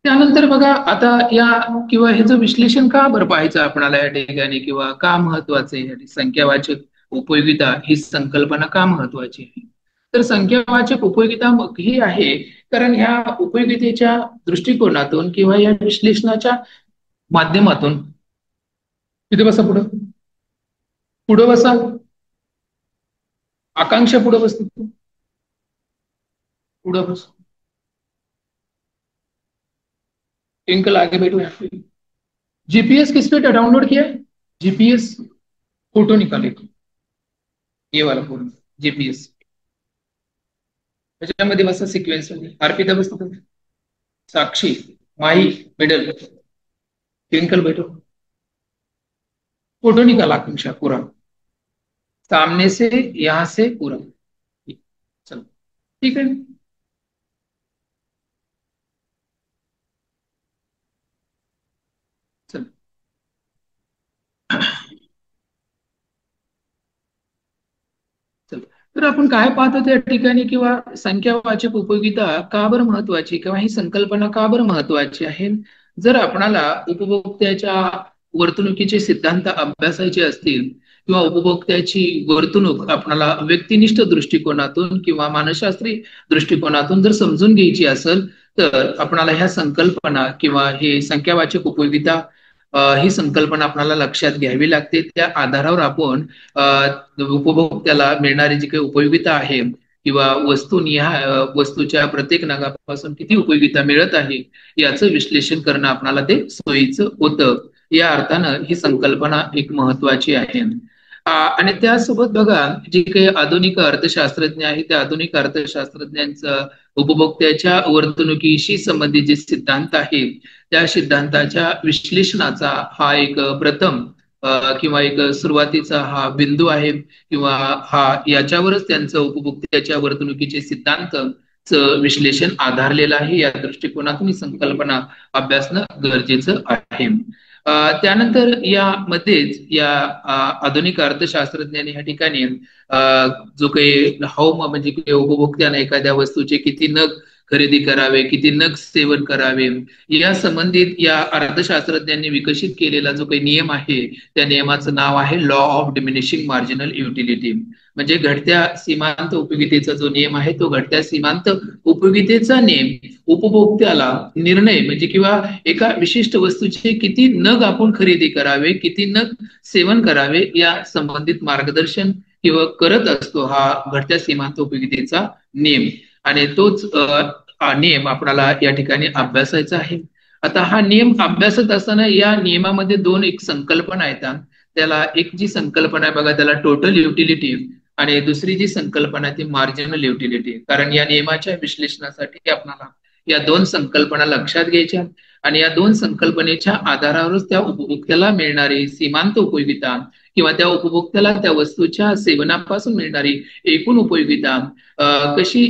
त्यानंतर बघा, आता या किंवा ह्याचं विश्लेषण का बरं पाहायचं आपल्याला या ठिकाणी, किंवा का महत्वाचं आहे, संख्यावाचक उपयोगिता ही संकल्पना का महत्वाची आहे. तर संख्यावाचक उपयोगिता ही आहे कारण ह्या उपयोगितेच्या दृष्टिकोनातून किंवा या विश्लेषणाच्या माध्यमातून, तिथे बसा, पुढं पुढं बसा, आकांक्षा पुढं बसते, पुढं बस, ट्विंकल आगे बैठो यहाँ पे। जीपीएस किस पे डाउनलोड किया है? जीपीएस फोटो निकाले, ये वाला फोटो जीपीएस, त्याच्यामध्ये बसा सिक्वेन्स मध्ये, अर्पिता बसतो, साक्षी, माही मिडल, ट्विंकल बैठो, फोटो निकाला आकांक्षा पूरा सामने से, यहां से पूरा, चलो ठीक है। चलो, चलो, तर आपण काय पाहतो त्या ठिकाणी, किंवा संख्यावाचक उपयोगिता का बरं महत्वाची, किंवा ही संकल्पना का बरं महत्वाची आहे. जर आपणाला उपभोक्त्याच्या वर्तणुकीचे सिद्धांत अभ्यासायचे असतील, किंवा उपभोक्त्याची वर्तणूक आपणाला व्यक्तिनिष्ठ दृष्टिकोनातून किंवा मानसशास्त्री दृष्टिकोनातून जर समजून घ्यायची असेल, तर आपणाला ह्या संकल्पना किंवा हे संख्यावाचक उपयोगिता ही संकल्पना आपल्याला लक्षात घ्यावी लागते. त्या आधारावर आपण उपभोक्त्याला मिळणारी जी काही उपयोगिता आहे, किंवा वस्तूच्या प्रत्येक नगापासून किती उपयोगिता मिळत आहे याचं विश्लेषण करणं आपल्याला ते सोयीचं होतं. या अर्थानं ही संकल्पना एक महत्वाची आहे. आणि त्यासोबत बघा, जे काही आधुनिक अर्थशास्त्रज्ञ आहेत त्या आधुनिक अर्थशास्त्रज्ञांचं उपभोक्त्याच्या वर्तणुकीशी संबंधित जे सिद्धांत आहे त्या सिद्धांताच्या विश्लेषणाचा हा एक प्रथम किंवा एक सुरुवातीचा हा बिंदू आहे, किंवा हा याच्यावरच त्यांचं उपभोक्त्याच्या वर्तणुकीचे सिद्धांत विश्लेषण आधारलेलं आहे. या दृष्टिकोनातून ही संकल्पना अभ्यासणं गरजेचं आहे. त्यानंतर यामध्येच या आधुनिक अर्थशास्त्रज्ञांनी या ठिकाणी जो काही हाव म्हणजे उपभोक्त्याने एखाद्या वस्तूचे किती नग खरेदी करावे, किती नग सेवन करावे, या संबंधित या अर्थशास्त्रज्ञांनी विकसित केलेला जो काही नियम आहे त्या नियमाचं नाव आहे law of diminishing marginal utility. म्हणजे घटत्या सीमांत उपयोगितेचा जो नियम आहे तो घटत्या सीमांत उपयोगितेचा नियम उपभोक्त्याला निर्णय म्हणजे किंवा एका विशिष्ट वस्तूचे किती नग आपण खरेदी करावे, किती नग सेवन करावे या संबंधित मार्गदर्शन किंवा करत असतो हा घटत्या सीमांत उपयोगितेचा नियम. आणि तोच नियम आपल्याला या ठिकाणी अभ्यासायचा आहे. आता हा नियम अभ्यासत असताना या नियमामध्ये दोन एक संकल्पना येतात. त्याला एक जी संकल्पना आहे बघा त्याला टोटल युटिलिटी, आणि दुसरी जी संकल्पना आहे ती मार्जिनल युटिलिटी. कारण या नियमाच्या विश्लेषणासाठी आपल्याला या दोन संकल्पना लक्षात घ्यायच्या आणि या दोन संकल्पनेच्या आधारावरच त्या उपभोक्त्याला मिळणारी सीमांत उपयोगिता किंवा त्या उपभोक्त्याला त्या वस्तूच्या सेवनापासून मिळणारी एकूण उपयोगिता कशी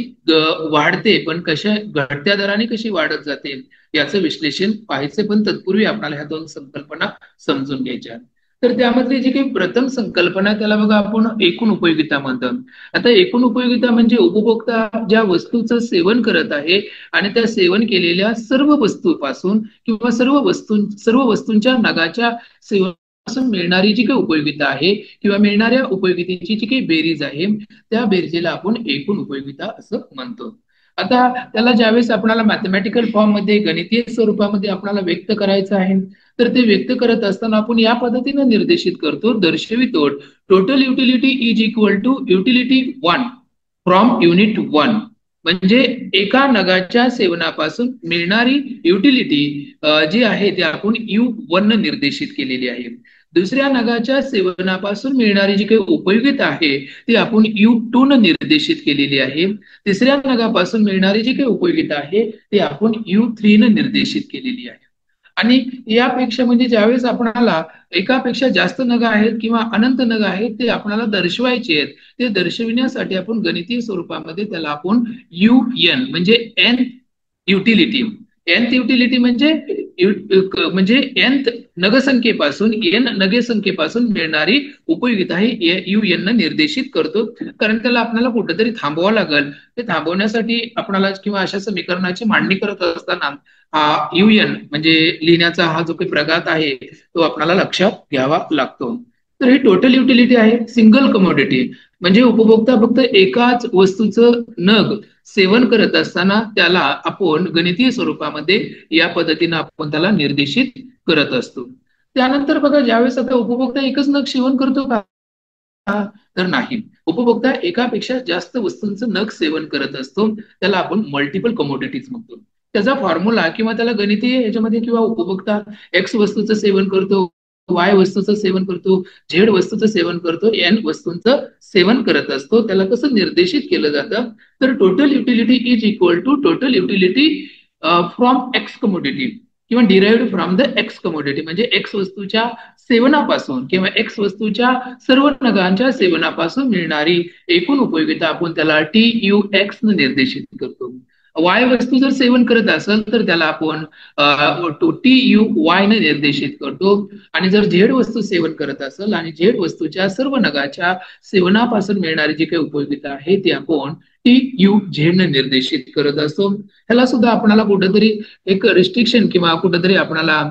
वाढते, पण कशा घटत्या दराने कशी वाढत जाते याचं विश्लेषण पाहायचं. पण तत्पूर्वी आपल्याला ह्या दोन संकल्पना समजून घ्यायच्या. तर त्यामधली जी काही प्रथम संकल्पना त्याला बघा आपण एकूण उपयोगिता म्हणतो. आता एकूण उपयोगिता म्हणजे उपभोक्ता ज्या वस्तूचं सेवन करत आहे आणि त्या सेवन केलेल्या सर्व वस्तूपासून किंवा सर्व वस्तूंच्या नगाच्या सेवनापासून मिळणारी जी काही उपयोगिता आहे किंवा मिळणाऱ्या उपयोगितेची जी काही बेरीज आहे त्या बेरजेला आपण एकूण उपयोगिता असं म्हणतो. आता त्याला ज्यावेळेस आपल्याला मॅथमॅटिकल फॉर्म मध्ये गणितीय स्वरूपामध्ये आपल्याला व्यक्त करायचं आहे तर ते व्यक्त करत असताना आपण या पद्धतीने निर्देशित करतो, दर्शवितो. Total utility is equal to utility one from unit one. म्हणजे एका नगाच्या सेवनापासून मिळणारी युटिलिटी जी आहे ती आपण U1 निर्देशित केलेली आहे. दुसऱ्या नगाच्या सेवनापासून मिळणारी जी काही उपयोगिता आहे ती आपण U2 न निर्देशित केलेली आहे. तिसऱ्या नगापासून मिळणारी जी काही उपयोगिता आहे ती आपण U3 न निर्देशित केलेली आहे. आणि यापेक्षा म्हणजे ज्यावेळेस आपणाला एकापेक्षा जास्त नग आहेत किंवा अनंत नग आहेत ते आपल्याला दर्शवायचे आहेत, ते दर्शविण्यासाठी आपण गणितीय स्वरूपामध्ये त्याला आपण UN म्हणजे एन युटिलिटी. nth युटिलिटी म्हणजे nth नगसंख्येपासून n नगसंख्येपासून मिळणारी उपयोगिता ही UN निर्देशित करतो. कारण त्याला आपल्याला कुठेतरी थांबवावं लागेल. ते थांबवण्यासाठी आपल्याला किंवा अशा समीकरणाची मांडणी करत असताना हा UN म्हणजे लिहिण्याचा हा जो काही प्रघात आहे तो आपल्याला लक्षात घ्यावा लागतो. तर ही टोटल युटिलिटी आहे. सिंगल कमोडिटी म्हणजे उपभोक्ता फक्त एकाच वस्तूचं नग सेवन करत असताना त्याला आपण गणितीय स्वरूपामध्ये या पद्धतीने आपण त्याला निर्देशित करत असतो. त्यानंतर बघा ज्यावेळेस आता उपभोक्ता एकच नग सेवन करतो का, तर नाही. उपभोक्ता एकापेक्षा जास्त वस्तूंचं नग सेवन करत असतो, त्याला आपण मल्टिपल कमोडिटीज म्हणतो. त्याचा फॉर्म्युला किंवा त्याला गणितीय याच्यामध्ये किंवा उपभोक्ता एक्स वस्तूचं सेवन करतो, वाय वस्तूचं सेवन करतो, झेड वस्तूचं सेवन करतो, एन वस्तूंचं सेवन करत असतो, त्याला कसं निर्देशित केलं जातं तर total utility is equal to total utility from X commodity किंवा derived from the X commodity. म्हणजे एक्स वस्तूच्या सेवनापासून किंवा एक्स वस्तूच्या सर्व नगांच्या सेवनापासून मिळणारी एकूण उपयोगिता आपण त्याला TUX न निर्देशित करतो. वाय वस्तू जर सेवन करत असेल तर त्याला आपण TUY ने निर्देशित करतो. आणि जर झेड वस्तू सेवन करत असेल आणि झेड वस्तूच्या सर्व नगाच्या सेवनापासून मिळणारी जी काही उपयोगिता आहे ती आपण TUZ ने निर्देशित करत असतो. ह्याला सुद्धा आपल्याला कुठेतरी एक रिस्ट्रिक्शन किंवा कुठेतरी आपल्याला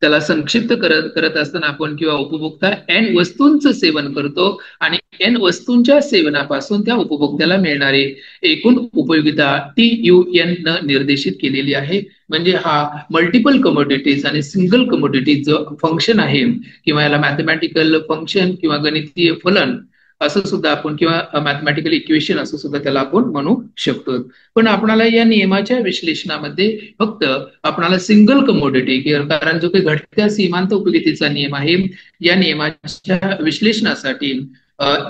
त्याला संक्षिप्त करत असताना आपण किंवा उपभोक्ता N वस्तूंचं सेवन करतो आणि N वस्तूंच्या सेवनापासून त्या उपभोक्त्याला मिळणारी एकूण उपयोगिता TUN न निर्देशित केलेली आहे. म्हणजे हा मल्टिपल कमोडिटीज आणि सिंगल कमोडिटीज फंक्शन आहे किंवा याला मॅथमॅटिकल फंक्शन किंवा गणितीय फलन असं सुद्धा आपण किंवा मॅथमॅटिकल इक्वेशन असं सुद्धा त्याला आपण म्हणू शकतो. पण आपल्याला या नियमाच्या विश्लेषणामध्ये फक्त आपल्याला सिंगल कमोडिटी कारण जो काही घटत्या सीमांत उपयोगितेचा नियम आहे या नियमाच्या विश्लेषणासाठी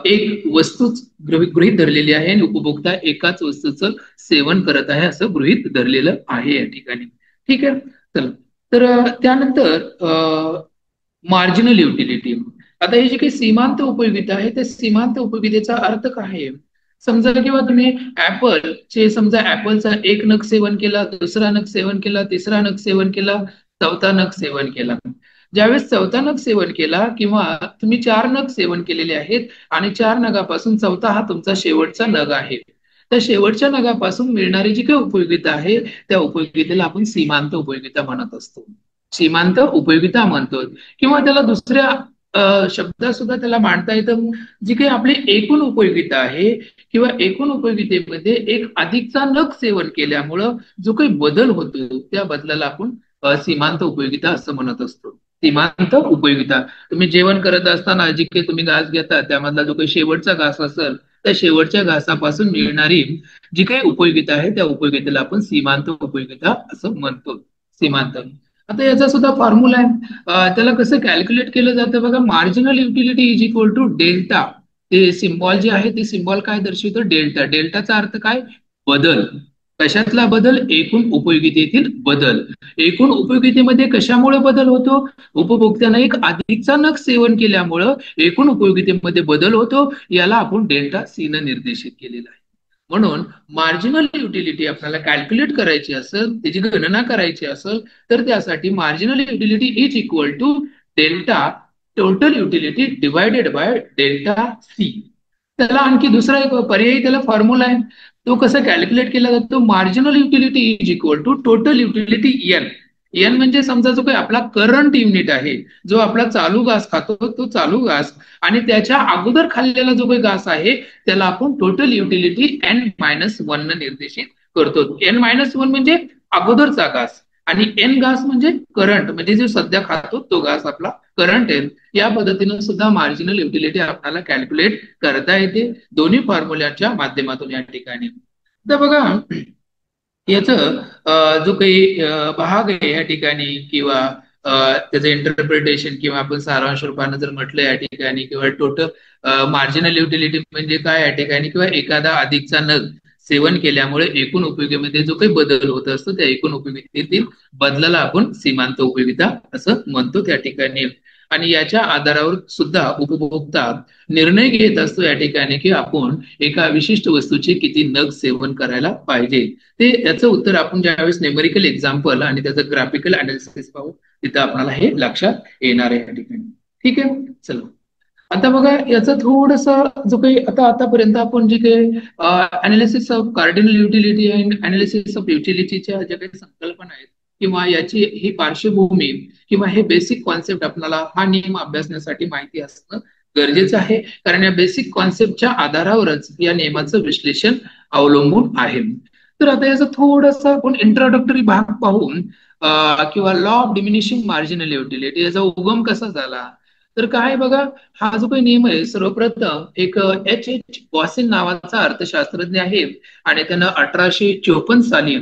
एक वस्तूच गृहीत धरलेली आहे आणि उपभोक्ता एकाच वस्तूचं सेवन करत आहे असं गृहीत धरलेलं आहे या ठिकाणी. ठीक आहे. चला तर त्यानंतर मार्जिनल युटिलिटी. आता ही जी काही सीमांत उपयोगिता आहे त्या सीमांत उपयोगितेचा अर्थ काय आहे. समजा किंवा तुम्ही ऍपलचे समजा ऍपलचा एक नग सेवन केला, दुसरा नग सेवन केला, तिसरा नग सेवन केला, चौथा नग सेवन केला. ज्यावेळेस चौथा नग सेवन केला किंवा तुम्ही 4 नग सेवन केलेले आहेत आणि 4 नगापासून चौथा हा तुमचा शेवटचा नग आहे, त्या शेवटच्या नगापासून मिळणारी जी काही उपयोगिता आहे त्या उपयोगितेला आपण सीमांत उपयोगिता म्हणत असतो. सीमांत उपयोगिता म्हणतो किंवा त्याला दुसऱ्या शब्दात सुद्धा त्याला मांडता येतं. जी काही आपली एकूण उपयोगिता आहे किंवा एकूण उपयोगितेमध्ये एक अधिकचा नग सेवन केल्यामुळं जो काही बदल होतो त्या बदलाला आपण सीमांत उपयोगिता असं म्हणत असतो. सीमांत उपयोगिता. तुम्ही जेवण करत असताना जी काही तुम्ही घास घेता त्यामधला जो काही शेवटचा घास असेल त्या शेवटच्या घासापासून मिळणारी जी काही उपयोगिता आहे त्या उपयोगितेला आपण सीमांत उपयोगिता असं म्हणतो. सीमांत. आता याचा सुद्धा फॉर्म्युला आहे. त्याला कसं कॅल्क्युलेट केलं जातं बघा. Marginal utility is equal to delta. ते सिम्बॉल जे आहे ते सिम्बॉल काय दर्शवतं, डेल्टा. डेल्टाचा अर्थ काय, बदल. कशातला बदल? एकूण उपयोगितेतील बदल. एकूण उपयोगितेमध्ये कशामुळे बदल होतो? उपभोक्त्यानं एक अधिकचा नग सेवन केल्यामुळं एकूण उपयोगितेमध्ये बदल होतो. याला आपण डेल्टा सी न निर्देशित केलेला आहे. म्हणून मार्जिनल युटिलिटी आपल्याला कॅल्क्युलेट करायची असेल, त्याची गणना करायची असेल, तर त्यासाठी marginal utility is equal to delta total utility divided by delta C. त्याला आणखी दुसरा एक पर्यायी त्याला फॉर्म्युला आहे. तो कसा कॅल्क्युलेट केला जातो? Marginal utility is equal to total utility N. N म्हणजे समजा जो काही आपला करंट युनिट आहे, जो आपला चालू घास खातो तो चालू घास, आणि त्याच्या अगोदर खाल्लेला जो काही घास आहे त्याला आपण टोटल युटिलिटी N-1 न निर्देशित करतो. N-1 म्हणजे अगोदरचा घास, आणि एन घास म्हणजे करंट, म्हणजे जो सध्या खातो तो घास आपला करंट आहे. या पद्धतीनं सुद्धा मार्जिनल युटिलिटी आपल्याला कॅल्क्युलेट करता येते दोन्ही फॉर्म्युल्याच्या माध्यमातून या ठिकाणी. तर बघा, याचं जो काही भाग आहे या ठिकाणी, किंवा त्याचं इंटरप्रिटेशन किंवा आपण सारांश रूपानं जर म्हटलं या ठिकाणी, किंवा टोटल मार्जिनल युटिलिटी म्हणजे काय या ठिकाणी, किंवा एखादा अधिकचा नग सेवन केल्यामुळे एकूण उपयोगितेमध्ये जो काही बदल होत असतो त्या एकूण उपयोगितेतील बदलाला आपण सीमांत उपयोगिता असं म्हणतो त्या ठिकाणी. आणि याच्या आधारावर सुद्धा उपभोक्ता निर्णय घेत असतो या ठिकाणी की आपण एका विशिष्ट वस्तूचे किती नग सेवन करायला पाहिजे. ते याचं उत्तर आपण ज्यावेळेस न्यूमेरिकल एक्झाम्पल आणि त्याचं ग्राफिकल अनालिसिस पाहू तिथं आपल्याला हे लक्षात येणार आहे या ठिकाणी. ठीक आहे, चला आता बघा याचं थोडस जो काही आतापर्यंत आपण जे काही analysis of cardinal utility and analysis of युटिलिटीच्या ज्या काही संकल्पना आहेत, किंवा याची ही पार्श्वभूमी किंवा हे बेसिक कॉन्सेप्ट आपल्याला हा नियम अभ्यासण्यासाठी माहिती असणं गरजेचं आहे. कारण या बेसिक कॉन्सेप्टच्या आधारावरच या नियमाचं विश्लेषण अवलंबून आहे. तर आता याचा थोडासा आपण इंट्रोडक्टरी भाग पाहून किंवा law of diminishing marginal utility याचा उगम कसा झाला, तर काय बघा, हा जो काही नियम आहे सर्वप्रथम एक H.H. गॉसिन नावाचा अर्थशास्त्रज्ञ आहे, आणि त्यानं 1854 साली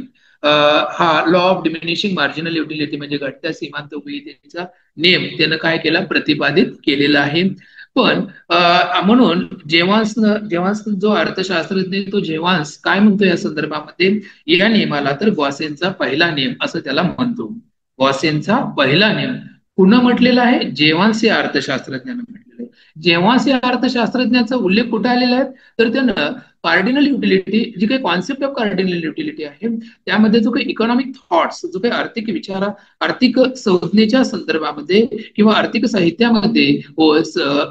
हा law of diminishing marginal utility म्हणजे घटत्या सीमांत उपयोगितेचा नियम त्यानं काय केला, प्रतिपादित केलेला आहे. पण म्हणून जेव्हा जेव्हा जो अर्थशास्त्रज्ञ तो जेव्हा काय म्हणतो या संदर्भामध्ये या नियमाला, तर गॉसेनचा पहिला नियम असं त्याला म्हणतो. गॉसेनचा पहिला नियम पुन्हा म्हटलेला आहे, जेव्हान्स या अर्थशास्त्रज्ञानं म्हटलेलं आहे. जेव्हान्स या अर्थशास्त्रज्ञाचा उल्लेख कुठे आलेला आहे, तर त्यानं कार्डिनल युटिलिटी जी काही कॉन्सेप्ट ऑफ कार्डिनल युटिलिटी आहे त्यामध्ये जो काही इकॉनॉमिक थॉट्स, जो काही आर्थिक विचार, आर्थिक संज्ञेच्या संदर्भामध्ये किंवा आर्थिक साहित्यामध्ये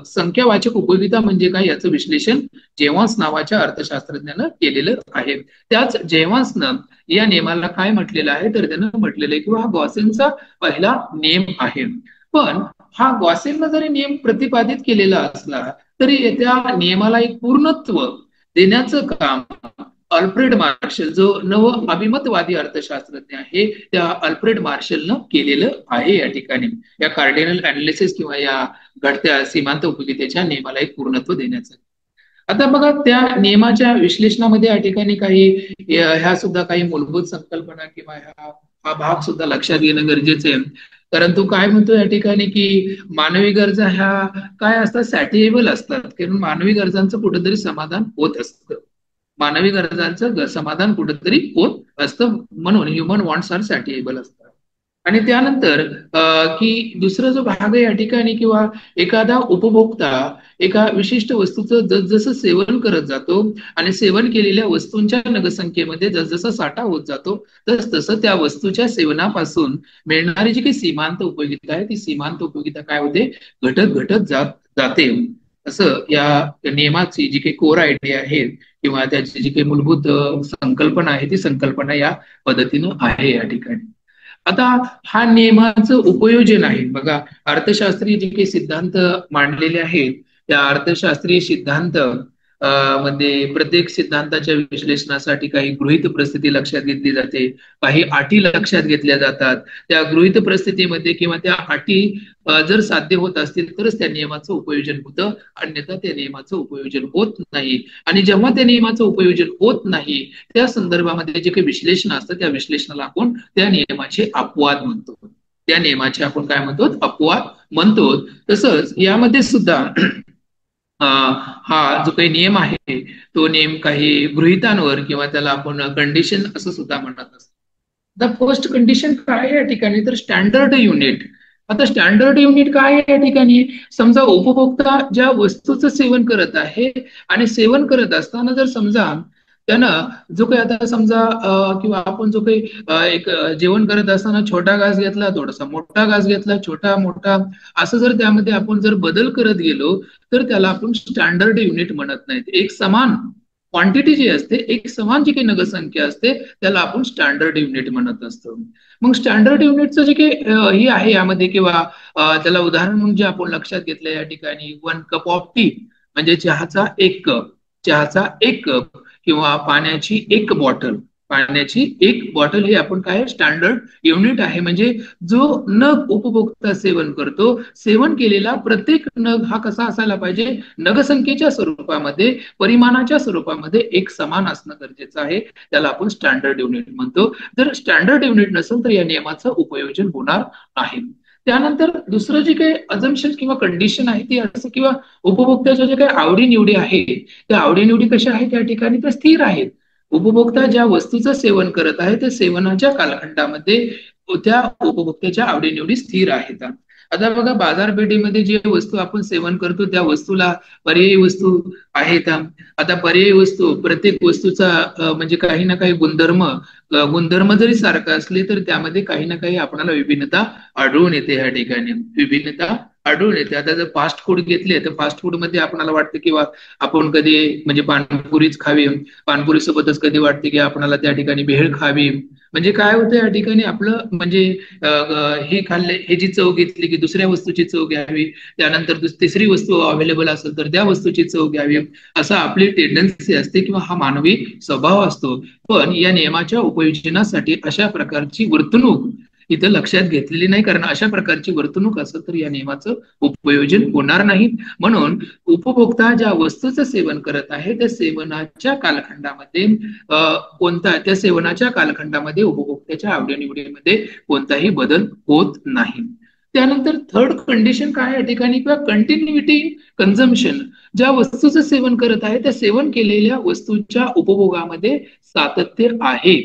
संख्यावाचक उपयोगिता म्हणजे काय याचं विश्लेषण जेव्हान्स नावाच्या अर्थशास्त्रज्ञानं केलेलं आहे. त्याच जेव्हान्सनं या नियमाला काय म्हटलेलं आहे, तर त्यानं म्हटलेलं आहे किंवा हा गॉसेनचा पहिला नियम आहे. पण हा गॉसेननं जरी नियम प्रतिपादित केलेला असला तरी त्या नियमाला एक पूर्णत्व देण्याचं काम अल्फ्रेड मार्शल, जो नव अभिमतवादी अर्थशास्त्रज्ञ आहे, त्या अल्फ्रेड मार्शलनं केलेलं आहे या ठिकाणी. या कार्डिनल अनालिसिस किंवा या घडत्या सीमांत उपयोगितेच्या नियमाला एक पूर्णत्व देण्याचं. आता बघा, त्या नियमाच्या विश्लेषणामध्ये या ठिकाणी काही ह्या सुद्धा काही मूलभूत संकल्पना किंवा हा भाग सुद्धा लक्षात घेणं गरजेचं आहे. परंतु काय म्हणतो या ठिकाणी की मानवी गरजा ह्या काय असतात, सॅटिएबल असतात, कारण मानवी गरजांचं कुठेतरी समाधान होत असतं. मानवी गरजांचं समाधान कुठेतरी होत असतं, म्हणून ह्युमन वॉन्ट्स आर सॅटिएबल असतात. आणि त्यानंतर की दुसरा जो भाग आहे या ठिकाणी, किंवा एखादा उपभोक्ता एका विशिष्ट वस्तूचं जसजसं सेवन करत जातो आणि सेवन केलेल्या वस्तूंच्या नगसंख्येमध्ये जसजसा साठा होत जातो तस तसं त्या वस्तूच्या सेवनापासून मिळणारी जी काही सीमांत उपयोगिता आहे ती सीमांत उपयोगिता काय होते, घटत घटत जाते. असं या नियमाची जी काही कोर आयडिया आहे किंवा त्याची जी काही मूलभूत संकल्पना आहे ती संकल्पना या पद्धतीनं आहे या ठिकाणी. आता हा नियमाचं उपयोजन आहे बघा, अर्थशास्त्रीय जे काही सिद्धांत मांडलेले आहेत त्या अर्थशास्त्रीय सिद्धांत मध्ये प्रत्येक सिद्धांताच्या विश्लेषणासाठी काही गृहीत परिस्थिती लक्षात घेतली जाते, काही अटी लक्षात घेतल्या जातात. त्या गृहीत परिस्थितीमध्ये किंवा त्या अटी जर साध्य होत असतील तरच त्या नियमाचं उपयोजन होतं, अन्यथा त्या नियमाचं उपयोजन होत नाही. आणि जेव्हा त्या नियमाचं उपयोजन होत नाही त्या संदर्भामध्ये जे काही विश्लेषण असतं त्या विश्लेषणाला आपण त्या नियमाचे अपवाद म्हणतो. त्या नियमाचे आपण काय म्हणतो, अपवाद म्हणतो. तसंच यामध्ये सुद्धा हा जो काही नियम आहे तो नियम काही गृहितांवर किंवा त्याला आपण कंडिशन असं सुद्धा म्हणत असतो. द फर्स्ट कंडिशन काय आहे या ठिकाणी, तर स्टँडर्ड युनिट. आता स्टँडर्ड युनिट काय आहे या ठिकाणी, समजा उपभोक्ता ज्या वस्तूचं सेवन करत आहे आणि सेवन करत असताना जर समजा त्यानं जो काही आता समजा किंवा आपण जो काही एक जेवण करत असताना छोटा घास घेतला, थोडासा मोठा घास घेतला, छोटा मोठा असं जर त्यामध्ये आपण जर बदल करत गेलो तर त्याला आपण स्टँडर्ड युनिट म्हणत नाहीत. एक समान क्वांटिटी जी असते, एक समान जी काही नगरसंख्या असते त्याला आपण स्टँडर्ड युनिट म्हणत असतो. मग स्टँडर्ड युनिटचं जे काही हे आहे यामध्ये किंवा त्याला उदाहरण म्हणजे आपण लक्षात घेतलं या ठिकाणी 1 कप ऑफ टी म्हणजे चहाचा एक कप किंवा पाण्याची एक बॉटल हे आपण काय स्टँडर्ड युनिट आहे. म्हणजे जो नग उपभोक्ता सेवन करतो, सेवन केलेला प्रत्येक नग हा कसा असायला पाहिजे, नगसंख्येच्या स्वरूपामध्ये, परिमाणाच्या स्वरूपामध्ये एक समान असणं गरजेचं आहे. त्याला आपण स्टँडर्ड युनिट म्हणतो. जर स्टँडर्ड युनिट नसेल तर या नियमाचं उपयोजन होणार नाही. त्यानंतर दुसरं जे काही अजम्पशन किंवा कंडिशन आहे ती असं, किंवा उपभोक्त्याच्या जे काही आवडीनिवडी आहे त्या आवडीनिवडी कशा आहेत या ठिकाणी, त्या स्थिर आहेत. उपभोक्ता ज्या वस्तूचं सेवन करत आहे त्या सेवनाच्या कालखंडामध्ये त्या उपभोक्त्याच्या आवडीनिवडी स्थिर आहेत. आता बघा, बाजारपेठेमध्ये जे वस्तू आपण सेवन करतो त्या वस्तूला पर्यायी वस्तू आहेत. आता पर्यायी वस्तू, प्रत्येक वस्तूचा म्हणजे काही ना काही गुणधर्म जरी सारखा असले तर त्यामध्ये काही ना काही आपल्याला विभिन्नता आढळून येते. या ठिकाणी विभिन्नता आढळून येते. आता जर फास्ट फूड घेतले तर फास्ट फूड मध्ये आपल्याला वाटतं किंवा आपण कधी म्हणजे पाणीपुरीच खावी, पाणीपुरी सोबतच कधी वाटते की आपल्याला त्या ठिकाणी भेळ खावी. म्हणजे काय होतं या ठिकाणी आपलं म्हणजे हे खाल्ले, हे जी चव घेतली की दुसऱ्या वस्तूची चव घ्यावी, त्यानंतर तिसरी वस्तू अवेलेबल असेल तर त्या वस्तूची चव घ्यावी, असं आपली टेंडन्सी असते किंवा हा मानवी स्वभाव असतो. पण या नियमाच्या उपयोजनासाठी अशा प्रकारची वर्तणूक इथं लक्षात घेतलेली नाही, कारण अशा प्रकारची वर्तणूक असेल तर या नियमाचं उपयोजन होणार नाही. म्हणून उपभोक्ता ज्या वस्तूचं सेवन करत आहे त्या सेवनाच्या कालखंडामध्ये त्या सेवनाच्या कालखंडामध्ये उपभोक्त्याच्या आवडीनिवडीमध्ये कोणताही बदल होत नाही. त्यानंतर थर्ड कंडिशन काय या ठिकाणी, किंवा कंटिन्युटी कन्झम्पशन. ज्या वस्तूचं सेवन करत आहे त्या सेवन केलेल्या वस्तूच्या उपभोगामध्ये सातत्य आहे.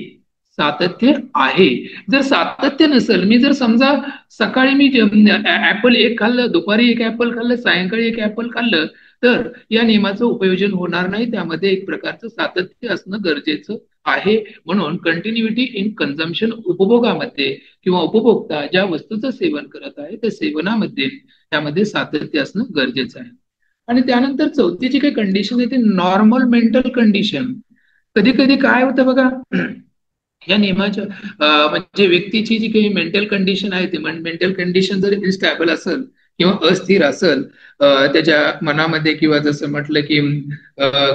सातत्य आहे. जर सातत्य नसेल, मी जर समजा सकाळी मी ऍपल एक खाल्लं, दुपारी एक ऍपल खाल्लं, सायंकाळी एक ऍपल खाल्लं, तर या नियमाचं उपयोजन होणार नाही. त्यामध्ये एक प्रकारचं सातत्य असणं गरजेचं आहे. म्हणून कंटिन्युटी इन कन्झम्पशन, उपभोगामध्ये किंवा उपभोक्ता ज्या वस्तूचं सेवन करत आहे त्या सेवनामध्ये त्यामध्ये सातत्य असणं गरजेचं आहे. आणि त्यानंतर चौथी जी काही कंडिशन आहे ती नॉर्मल मेंटल कंडिशन. कधी कधी काय होतं बघा, या नियमाच्या म्हणजे व्यक्तीची जी काही मेंटल कंडिशन आहे ती मेंटल कंडिशन जर इनस्टॅबल असेल किंवा अस्थिर असेल त्याच्या मनामध्ये, किंवा जसं म्हटलं की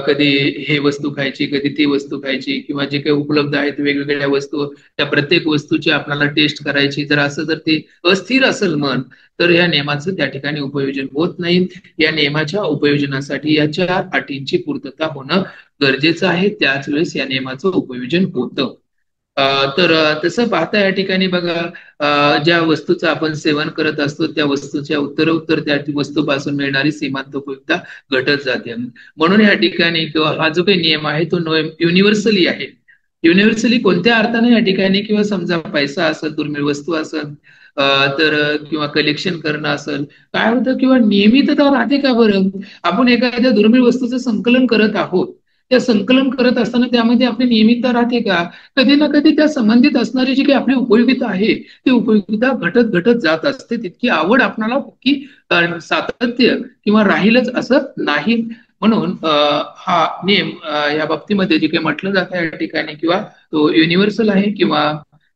कधी हे वस्तू खायची, कधी ती वस्तू खायची, किंवा जे काही उपलब्ध आहेत वेगवेगळ्या वस्तू त्या प्रत्येक वस्तूची आपल्याला टेस्ट करायची, जर असं जर ते अस्थिर असेल मन, तर या नियमाचं त्या ठिकाणी उपयोजन होत नाही. या नियमाच्या उपयोजनासाठी या 4 अटींची पूर्तता होणं गरजेचं आहे, त्याच वेळेस या नियमाचं उपयोजन होतं. तर तसं पाहता या ठिकाणी बघा, ज्या वस्तूचं आपण सेवन करत असतो त्या वस्तूच्या उत्तरोत्तर त्या वस्तूपासून मिळणारी सीमांत उपयुक्तता घटत जाते. म्हणून या ठिकाणी किंवा हा जो काही नियम आहे तो युनिव्हर्सली आहे. युनिव्हर्सली कोणत्या अर्थाने या ठिकाणी, किंवा समजा पैसा असेल, दुर्मिळ वस्तू असेल, तर किंवा कलेक्शन करणं असेल, काय होतं, किंवा नियमितता राहते का बरं. आपण एखाद्या दुर्मिळ वस्तूचं संकलन करत आहोत, त्या संकलन करत असताना त्यामध्ये आपली नियमितता राहते का. कधी ना कधी त्या संबंधित असणारी जी काही आपली उपयोगिता आहे ती उपयोगिता घटत घटत जात असते. तितकी आवड आपणाला की सातत्य किंवा राहीलच असं नाही. म्हणून हा नियम या बाबतीमध्ये जे काही म्हटलं जातं या ठिकाणी, किंवा तो युनिव्हर्सल आहे किंवा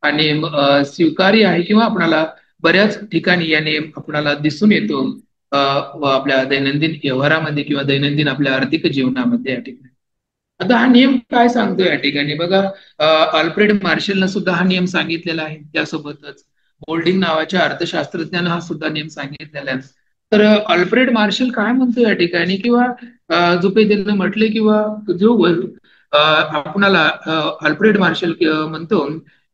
हा नियम स्वीकार्य आहे, किंवा आपणाला बऱ्याच ठिकाणी या नियम आपणाला दिसून येतो व आपल्या दैनंदिन व्यवहारामध्ये किंवा दैनंदिन आपल्या आर्थिक जीवनामध्ये या ठिकाणी. आता हा नियम काय सांगतो या ठिकाणी बघा, अल्फ्रेड मार्शलनं सुद्धा हा नियम सांगितलेला आहे. त्यासोबतच होल्डिंग नावाच्या अर्थशास्त्रज्ञानं हा सुद्धा नियम सांगितलेला आहे. तर अल्फ्रेड मार्शल काय म्हणतो या ठिकाणी, किंवा जो काही त्यांना म्हटले, किंवा जो आपणाला अल्फ्रेड मार्शल म्हणतो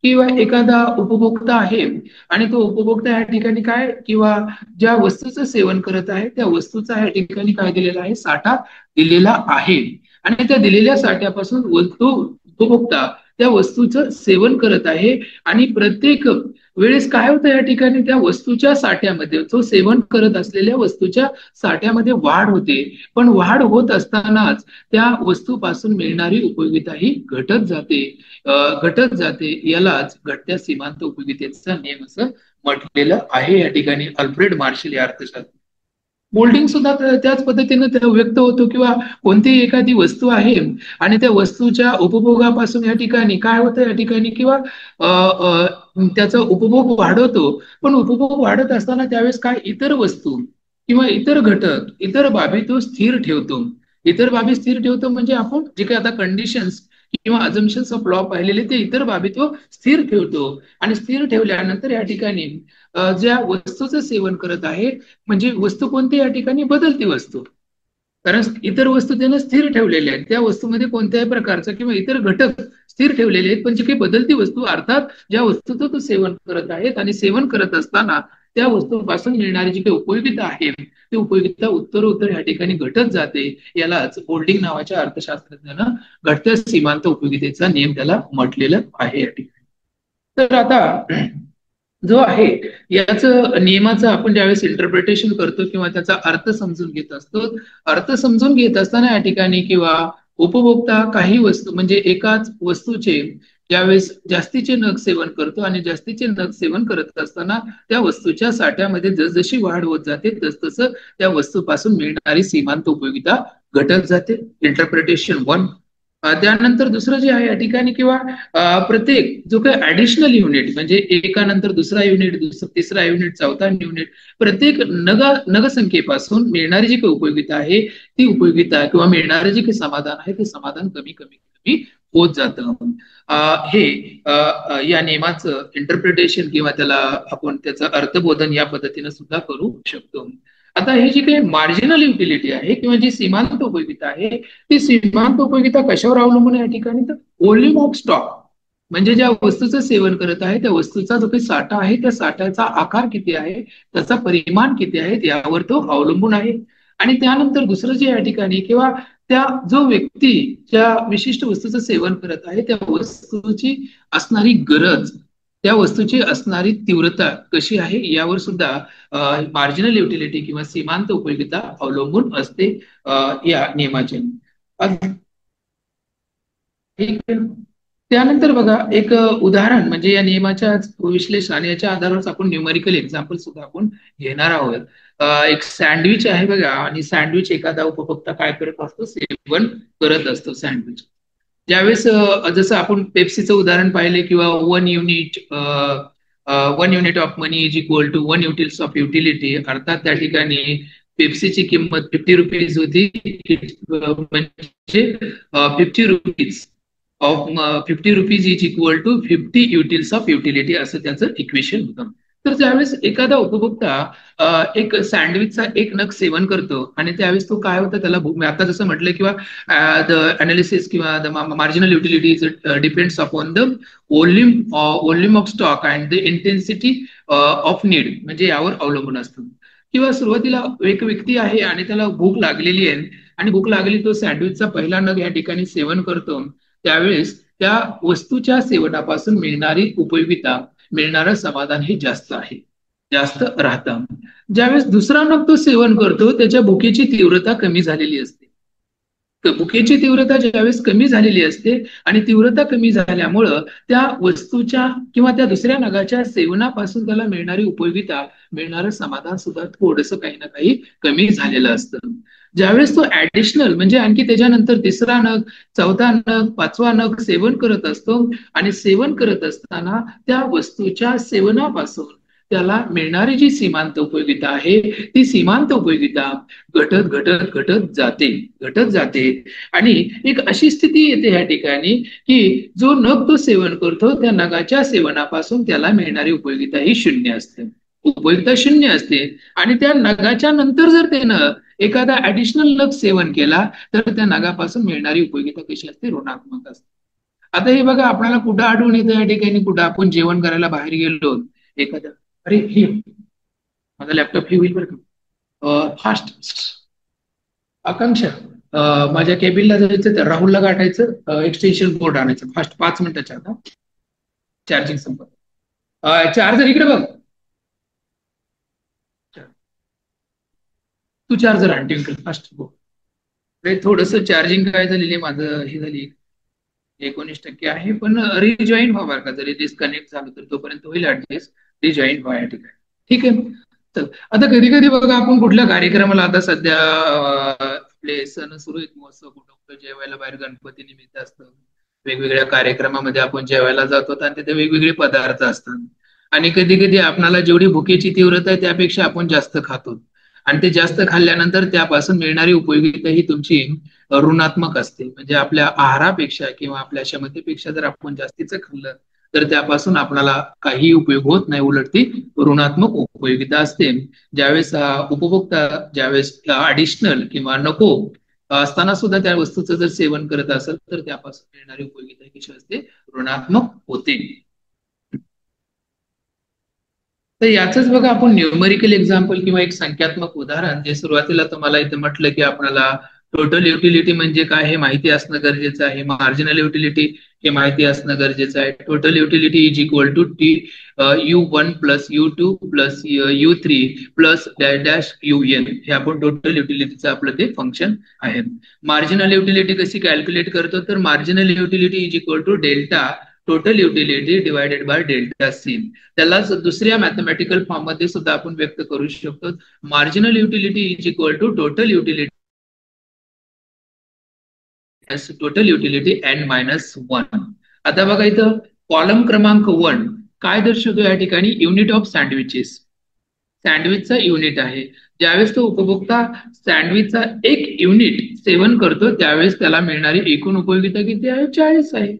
किंवा एखादा उपभोक्ता आहे आणि तो उपभोक्ता या ठिकाणी काय किंवा ज्या वस्तूचं सेवन करत आहे त्या वस्तूचा या ठिकाणी काय दिलेला आहे, साठा दिलेला आहे. आणि त्या दिलेल्या साठ्यापासून तो उपभोक्ता त्या वस्तूचं सेवन करत आहे. आणि प्रत्येक वेळेस काय होतं या ठिकाणी, त्या वस्तूच्या साठ्यामध्ये, तो सेवन करत असलेल्या वस्तूच्या साठ्यामध्ये वाढ होते. पण वाढ होत असतानाच त्या वस्तूपासून मिळणारी उपयोगिता ही घटत जाते. यालाच घटत्या सीमांत उपयोगितेचा नियम असं म्हटलेलं आहे या ठिकाणी अल्फ्रेड मार्शल या अर्थशास्त्र. मोल्डिंग सुद्धा त्याच पद्धतीने व्यक्त होतो. किंवा कोणतीही एखादी वस्तू आहे आणि त्या वस्तूच्या उपभोगापासून या ठिकाणी काय होतं या ठिकाणी, किंवा त्याचा उपभोग वाढवतो. पण उपभोग वाढत असताना त्यावेळेस काय इतर वस्तू किंवा इतर घटक, इतर बाबी तो स्थिर ठेवतो. इतर बाबी स्थिर ठेवतो म्हणजे आपण जे काही आता कंडिशन्स किंवा अजम्पन्स ऑफ लॉ पाहिलेले, ते इतर बाबी तो स्थिर ठेवतो. आणि स्थिर ठेवल्यानंतर या ठिकाणी ज्या वस्तूचं सेवन करत आहे, म्हणजे वस्तू कोणती या ठिकाणी, बदलती वस्तू. कारण इतर वस्तू त्याने स्थिर ठेवलेल्या आहेत, त्या वस्तूमध्ये कोणत्याही प्रकारचा किंवा इतर घटक स्थिर ठेवलेले आहेत. पण जी काही बदलती वस्तू, अर्थात ज्या वस्तूचं तो सेवन करत आहेत, आणि सेवन करत असताना त्या वस्तूपासून मिळणारी जी काही उपयोगिता आहे, ती उपयोगिता उत्तरोत्तर या ठिकाणी घटत जाते. यालाच बोल्डिंग नावाच्या अर्थशास्त्रज्ञानं घटत्या सीमांत उपयोगितेचा नियम त्याला म्हटलेलं आहे या ठिकाणी. तर आता जो आहे याच नियमाचं आपण ज्यावेळेस इंटरप्रिटेशन करतो किंवा त्याचा अर्थ समजून घेत असतो, अर्थ समजून घेत असताना या ठिकाणी किंवा उपभोक्ता काही वस्तू म्हणजे एकाच वस्तूचे ज्यावेळेस जास्तीचे नग सेवन करतो आणि जास्तीचे नग सेवन करत असताना त्या वस्तूच्या साठ्यामध्ये जसजशी वाढ होत जाते तसतसं त्या वस्तूपासून मिळणारी सीमांत उपयोगिता घटत जाते. इंटरप्रिटेशन 1. त्यानंतर दुसरं जे आहे या ठिकाणी किंवा प्रत्येक जो काही ऍडिशनल युनिट म्हणजे एकानंतर दुसरा युनिट, तिसरा युनिट, चौथा युनिट, प्रत्येक नगसंख्येपासून मिळणारी जी काही उपयोगिता आहे ती उपयोगिता किंवा मिळणारे जे काही समाधान आहे ते समाधान कमी कमी कमी होत जातं. हे या नियमाचं इंटरप्रिटेशन किंवा त्याला आपण त्याचं अर्थबोधन या पद्धतीने सुद्धा करू शकतो. आता ही जी काही मार्जिनल युटिलिटी आहे किंवा जी सीमांत उपयोगिता आहे, ती सीमांत उपयोगिता कशावर अवलंबून आहे या ठिकाणी, तर व्हॉल्यूम ऑफ स्टॉक म्हणजे ज्या वस्तूचं सेवन करत आहे त्या वस्तूचा जो काही साठा आहे त्या साठ्याचा आकार किती आहे, त्याचा परिमाण किती आहे, यावर तो अवलंबून आहे. आणि त्यानंतर दुसरं जे या ठिकाणी किंवा त्या जो व्यक्ती ज्या विशिष्ट वस्तूचं सेवन करत आहे त्या वस्तूची असणारी गरज, त्या वस्तूची असणारी तीव्रता कशी आहे यावर सुद्धा मार्जिनल युटिलिटी किंवा सीमांत उपयोगिता अवलंबून असते या नियमाचे. त्यानंतर बघा एक उदाहरण म्हणजे या नियमाच्या विश्लेषण याच्या आधारावर आपण न्यूमेरिकल एक्झाम्पल सुद्धा आपण घेणार आहोत. एक सँडविच आहे बघा, आणि सँडविच एखादा उपभोक्ता काय करत असतो, सेवन करत असतो सँडविच. ज्यावेळेस जसं आपण पेप्सीचं उदाहरण पाहिले किंवा 1 unit of money is equal to 1 utils of utility, अर्थात त्या ठिकाणी पेप्सीची किंमत 50 रुपीज होती, म्हणजे 50 rupees of 50 rupees is equal to 50 utils of utility असं त्याचं इक्वेशन होतं. तर ज्यावेळेस एखादा उपभोक्ता एक सँडविचचा एक नग सेवन करतो आणि त्यावेळेस तो काय होतं त्याला आता जसं म्हटलं किंवा द अनालिसिस किंवा the marginal utility is depends upon the volume of stock and the intensity of need म्हणजे यावर अवलंबून असतं. किंवा सुरुवातीला एक व्यक्ती आहे आणि त्याला भूक लागलेली आहे आणि भूक लागली, तो सँडविचचा पहिला नग या ठिकाणी सेवन करतो. त्यावेळेस त्या वस्तूच्या सेवनापासून मिळणारी उपयोगिता, मिळणारं समाधान हे जास्त आहे, जास्त राहतं. ज्यावेळेस दुसरा नग तो सेवन करतो त्याच्या भुकेची तीव्रता कमी झालेली असते. भुकेची तीव्रता ज्यावेळेस कमी झालेली असते आणि तीव्रता कमी झाल्यामुळं त्या वस्तूच्या किंवा त्या दुसऱ्या नगाच्या सेवनापासून त्याला मिळणारी उपयोगिता, मिळणारं समाधान सुद्धा थोडंसं काही ना काही कमी झालेलं असतं. ज्यावेळेस तो ऍडिशनल म्हणजे आणखी त्याच्यानंतर तिसरा नग, चौथा नग, पाचवा नग सेवन करत असतो आणि सेवन करत असताना त्या वस्तूच्या सेवनापासून त्याला मिळणारी जी सीमांत उपयोगिता आहे ती सीमांत उपयोगिता घटत जाते आणि एक अशी स्थिती येते या ठिकाणी की जो नग तो सेवन करतो त्या नगाच्या सेवनापासून त्याला मिळणारी उपयोगिता ही शून्य असते, उपयोगिता शून्य असते. आणि त्या नगाच्या नंतर जर त्यानं एखादा ऍडिशनल नग सेवन केला तर त्या नगापासून मिळणारी उपयोगिता कशी असते, ऋणात्मक असते. आता हे बघा, आपल्याला कुठं आढळून येतं या ठिकाणी, कुठं आपण जेवण करायला बाहेर गेलो एखाद्या, अरे हे माझा लॅपटॉप हे होईल बरं का, फास्ट आकांक्षा, माझ्या केबिनला जायचं, त्या राहुलला गाठायचं, एक्सटेन्शन बोर्ड आणायचं फास्ट 5 मिनिटाच्या आता चार्जिंग संपत. चार्जर इकडे बघ, तू चार्जर आण टिंकल फास्ट. थोडस चार्जिंग काय झालेली आहे, माझं हे झाली 19% आहे, पण रिजॉईन व्हा बरं का, जरी डिस्कनेक्ट झालं तर तोपर्यंत होईल ऍडजस्ट. रिजॉईन व्हा या ठिकाणी, ठीक आहे. चल, आता कधी कधी बघा, आपण कुठल्या कार्यक्रमाला, आता सध्या आपले सण सुरू आहेत, महोत्सव, कुठं जेवायला बाहेर गणपती निमित्त असतं, वेगवेगळ्या कार्यक्रमामध्ये आपण जेवायला जातो आणि तिथे वेगवेगळे पदार्थ असतात. आणि कधी कधी आपणाला जेवढी भुकेची तीव्रता आहे त्यापेक्षा आपण जास्त खातो, आणि ते जास्त खाल्ल्यानंतर त्यापासून मिळणारी उपयोगिता ही तुमची ऋणात्मक असते. म्हणजे आपल्या आहारापेक्षा किंवा आपल्या क्षमतेपेक्षा जर आपण जास्तीचं खाल्लं तर त्यापासून आपल्याला काही उपयोग होत नाही, उलट ती ऋणात्मक उपयोगिता असते. ज्यावेळेस उपभोक्ता ज्यावेळेस ऍडिशनल किंवा नको असताना सुद्धा त्या वस्तूचं जर सेवन करत असेल तर त्यापासून मिळणारी उपयोगिता कशी असते, ऋणात्मक होते. तर याचंच बघा, आपण न्यूमरिकल एक्झाम्पल किंवा एक संख्यात्मक उदाहरण, जे सुरुवातीला तुम्हाला इथे म्हटलं की आपल्याला टोटल युटिलिटी म्हणजे काय हे माहिती असणं गरजेचं आहे, मार्जिनल युटिलिटी हे माहिती असणं गरजेचं आहे. Total utility is equal to T U1 plus U2 plus U3 plus dash dash UN, हे आपण टोटल युटिलिटीचं आपलं ते फंक्शन आहे. मार्जिनल युटिलिटी कशी कॅल्क्युलेट करतो, तर marginal utility is equal to delta total utility divided by delta C. त्यालाच दुसऱ्या मॅथमॅटिकल फॉर्म मध्ये सुद्धा आपण व्यक्त करू शकतो. Marginal utility is equal to total utility N-1. आता बघा इथं कॉलम क्रमांक 1 काय दर्शवतो या ठिकाणी, युनिट ऑफ सँडविचेस, सँडविचचा युनिट आहे. ज्यावेळेस तो उपभोक्ता सँडविचचा 1 युनिट सेवन करतो त्यावेळेस त्याला मिळणारी एकूण उपयोगिता किती आहे, 40 आहे.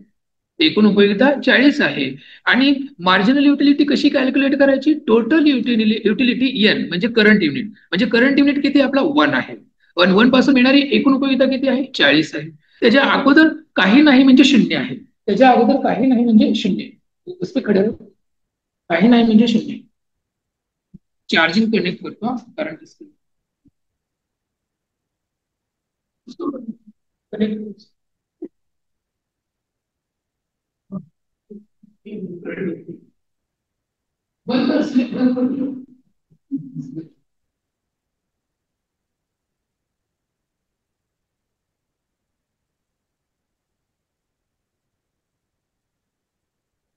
एकूण उपयोगिता 40 आहे. आणि मार्जिनल युटिलिटी कशी कॅल्क्युलेट करायची, टोटल युटिलिटी एन म्हणजे करंट युनिट, म्हणजे करंट युनिट किती आपला 1 आहे, 1 पासून मिळणारी एकूण उपयोगिता किती आहे, 40 आहे. त्याच्या अगोदर काही नाही म्हणजे 0 आहे, त्याच्या अगोदर काही नाही म्हणजे 0, उसपे खडे रहो. काही नाही म्हणजे 0. चार्जिंग कनेक्ट करतो करंट कनेक्ट. बंद कर, स्लिप बंद कर.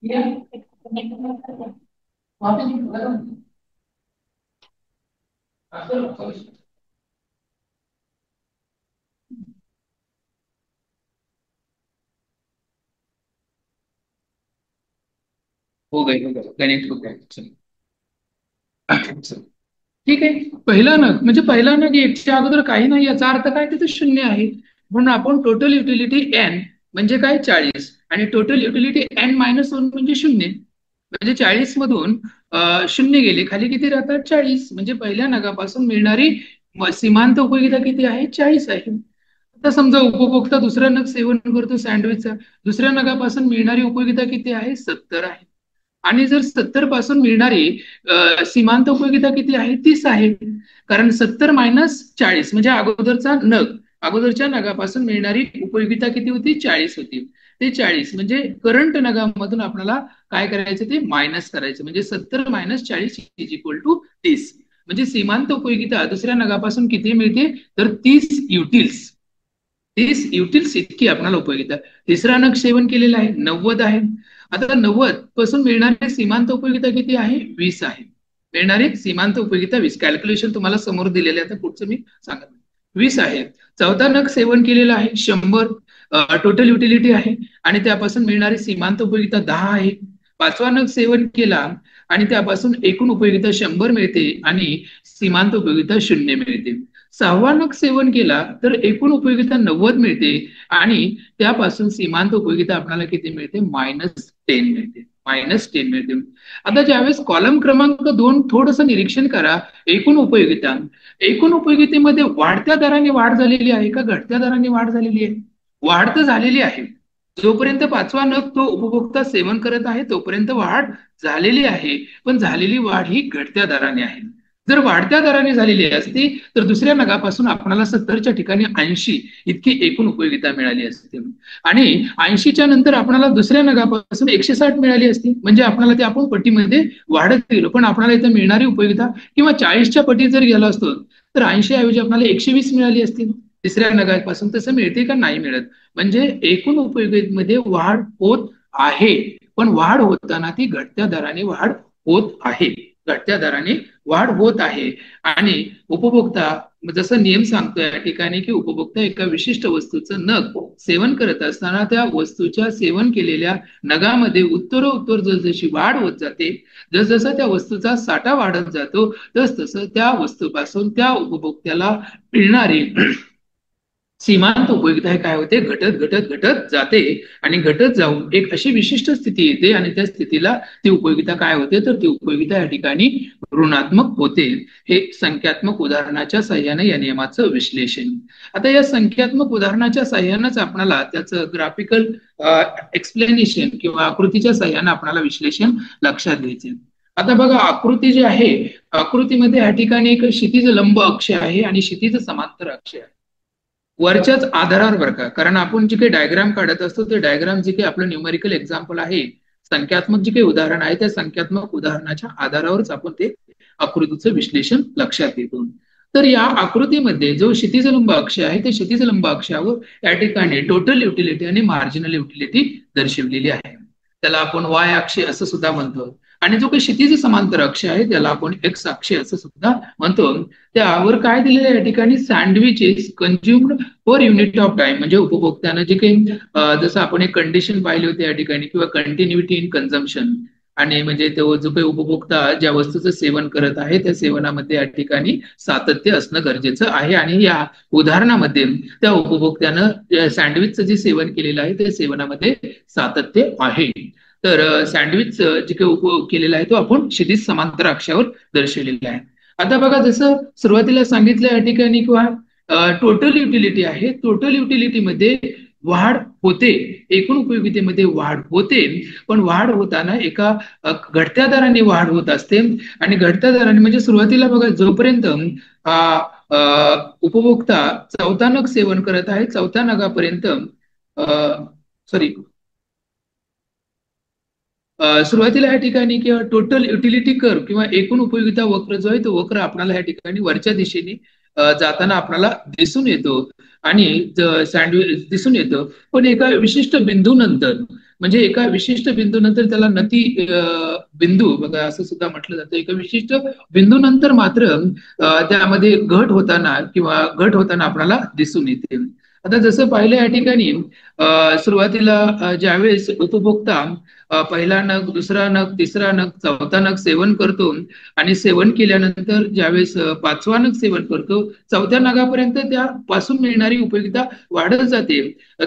या हो गए, कनेक्ट हो गए. ठीक आहे. पहिला नग म्हणजे पहिला नग एकच्या अगोदर काही नाही, याचा अर्थ काय, तिथे 0 आहे. म्हणून आपण टोटल युटिलिटी एन म्हणजे काय, 40, आणि टोटल युटिलिटी N-1 म्हणजे 0. म्हणजे 40 मधून 0 गेले खाली किती राहतात, 40. म्हणजे पहिल्या नगापासून मिळणारी सीमांत उपयोगिता किती आहे, 40 आहे. आता समजा उपभोक्ता दुसरा नग सेवन करतो सँडविचचा, दुसऱ्या नगापासून मिळणारी उपयोगिता किती आहे, 70 आहे. आणि जर 70 पासून मिळणारी सीमांत उपयोगिता किती आहे, 30 आहे. कारण 70 मायनस 40 म्हणजे अगोदरचा नग, अगोदरच्या नगापासून मिळणारी उपयोगिता किती होती, 40 होती. ते 40 म्हणजे करंट नगामधून आपल्याला काय करायचं, ते मायनस करायचं. म्हणजे 70 मायनस 40 इज इक्वल टू 30. म्हणजे सीमांत उपयोगिता दुसऱ्या नगापासून किती मिळते, तर 30 युटिल्स. 30 युटिल्स इतकी आपल्याला उपयोगिता. तिसरा नग सेवन केलेला आहे, 90 आहे. आता 90 पासून मिळणारी सीमांत उपयोगिता किती आहे, 20 आहे. मिळणारी सीमांत उपयोगिता 20. कॅल्क्युलेशन तुम्हाला समोर दिलेले आहे, आता पुढचं मी सांगत 20 आहे. चौथा नग सेवन केलेला आहे, 100 टोटल युटिलिटी आहे, आणि त्यापासून मिळणारी सीमांत उपयोगिता 10 आहे. पाचवा नग सेवन केला आणि त्यापासून एकूण उपयोगिता 100 मिळते आणि सीमांत उपयोगिता 0 मिळते. सहावा नग सेवन केला तर एकूण उपयोगिता 90 मिळते आणि त्यापासून सीमांत उपयोगिता आपल्याला किती मिळते, -10 मिळते. -10 मिळते. आता ज्यावेळेस कॉलम क्रमांक 2 थोडस निरीक्षण करा, एकूण उपयोगिता, एकूण उपयोगितेमध्ये वाढत्या दराने वाढ झालेली आहे का घटत्या दराने वाढ झालेली आहे, वाढ तर झालेली आहे. जोपर्यंत पाचवा नग तो उपभोक्ता सेवन करत आहे तोपर्यंत वाढ झालेली आहे, पण झालेली वाढ ही घटत्या दराने आहे. जर वाढत्या दराने झालेली असती तर दुसऱ्या नगापासून आपल्याला 70च्या ठिकाणी 80 इतकी एकूण उपयोगिता मिळाली असते, आणि 80च्या नंतर आपल्याला दुसऱ्या नगापासून 160 मिळाली असती, म्हणजे आपल्याला ते आपण पटीमध्ये वाढत गेलो, पण आपल्याला इथं मिळणारी उपयोगिता किंवा 40च्या पटीत जर गेलो असतो तर 80 ऐवजी आपल्याला 120 मिळाली असती तिसऱ्या नगापासून. तसं मिळते का? नाही मिळत. म्हणजे एकूण उपयोगितेमध्ये वाढ होत आहे, पण वाढ होताना ती घटत्या दराने वाढ होत आहे, घटत्या दराने वाढ होत आहे. आणि उपभोक्ता, जसं नियम सांगतो या ठिकाणी, की उपभोक्ता एका विशिष्ट वस्तूचं नग सेवन करत असताना त्या वस्तूच्या सेवन केलेल्या नगामध्ये उत्तरोत्तर जसजशी वाढ होत जाते, जसजसं त्या वस्तूचा साठा वाढत जातो, तस तसं त्या वस्तूपासून त्या उपभोक्त्याला मिळणारी सीमांत उपयोगिता हे काय होते? घटत घटत घटत जाते, आणि घटत जाऊन एक अशी विशिष्ट स्थिती येते, आणि त्या स्थितीला ती उपयोगिता काय होते? तर ती उपयोगिता या ठिकाणी ऋणात्मक होते. हे संख्यात्मक उदाहरणाच्या साह्याने या नियमाचं विश्लेषण. आता या संख्यात्मक उदाहरणाच्या साह्यानेच आपल्याला त्याचं ग्राफिकल एक्सप्लेनेशन किंवा आकृतीच्या साह्याने आपल्याला विश्लेषण लक्षात घ्यायचे. आता बघा, आकृती जी आहे, आकृतीमध्ये या ठिकाणी एक क्षितिज लंब अक्ष आहे आणि क्षितिज समांतर अक्ष आहे. वरच्याच आधारावर बरं का, कारण आपण जे काही डायग्राम काढत असतो ते डायग्राम जे काही आपलं न्यूमेरिकल एक्झाम्पल आहे, संख्यात्मक जे काही उदाहरण आहे, त्या संख्यात्मक उदाहरणाच्या आधारावरच आपण ते आकृतीचं विश्लेषण लक्षात घेतो. तर या आकृतीमध्ये जो क्षितिज लंब अक्ष आहे, ते क्षितिज लंब अक्षावर या ठिकाणी टोटल युटिलिटी आणि मार्जिनल युटिलिटी दर्शवलेली आहे. त्याला आपण वाय अक्ष असं सुद्धा म्हणतो, आणि जो काही क्षितिज समांतर अक्ष आहे त्याला आपण एक्स अक्ष असं सुद्धा म्हणतो. त्यावर काय दिलेलं आहे या ठिकाणी? Sandwiches consumed per unit of time, म्हणजे उपभोक्त्यानं जे काही जसं आपण एक कंडिशन पाहिली होती या ठिकाणी, किंवा कंटिन्युटी इन कन्झम्पशन, आणि म्हणजे तो जो काही उपभोक्ता ज्या वस्तूचं सेवन करत आहे त्या सेवनामध्ये या ठिकाणी सातत्य असणं गरजेचं आहे. आणि या उदाहरणामध्ये त्या उपभोक्त्यानं सँडविचचं जे सेवन केलेलं आहे त्या सेवनामध्ये सातत्य आहे. तर सँडविच जे काही उपयोग केलेला आहे तो आपण क्षितिज समांतर अक्षावर दर्शवलेला आहे. आता बघा, जसं सुरुवातीला सांगितलं या ठिकाणी, किंवा टोटल युटिलिटी आहे, टोटल युटिलिटीमध्ये वाढ होते, एकूण उपयोगितेमध्ये वाढ होते, पण वाढ होताना एका घटत्या दराने वाढ होत असते. आणि घटत्या दराने म्हणजे सुरुवातीला बघा, जोपर्यंत उपभोक्ता चौथा नग सेवन करत आहे, चौथ्या नगापर्यंत सॉरी सुरुवातीला या ठिकाणी किंवा टोटल युटिलिटी कर्व किंवा एकूण उपयोगिता वक्र जो आहे तो वक्र आपल्याला या ठिकाणी वरच्या दिशेने जाताना आपल्याला दिसून येतो, आणि सँडविच दिसून येतं. पण एका विशिष्ट बिंदूनंतर, म्हणजे एका विशिष्ट बिंदूनंतर त्याला नती बिंदू बघा असं सुद्धा म्हटलं जातं, एका विशिष्ट बिंदूनंतर मात्र त्यामध्ये घट होताना आपल्याला दिसून येते. आता जसं पाहिलं या ठिकाणी, सुरुवातीला ज्यावेळेस उपभोक्ता पहिला नग, दुसरा नग, तिसरा नग, चौथा नग सेवन करतो, आणि सेवन केल्यानंतर ज्यावेळेस पाचवा नग सेवन करतो, चौथ्या नगापर्यंत त्यापासून मिळणारी उपयोगिता वाढत जाते,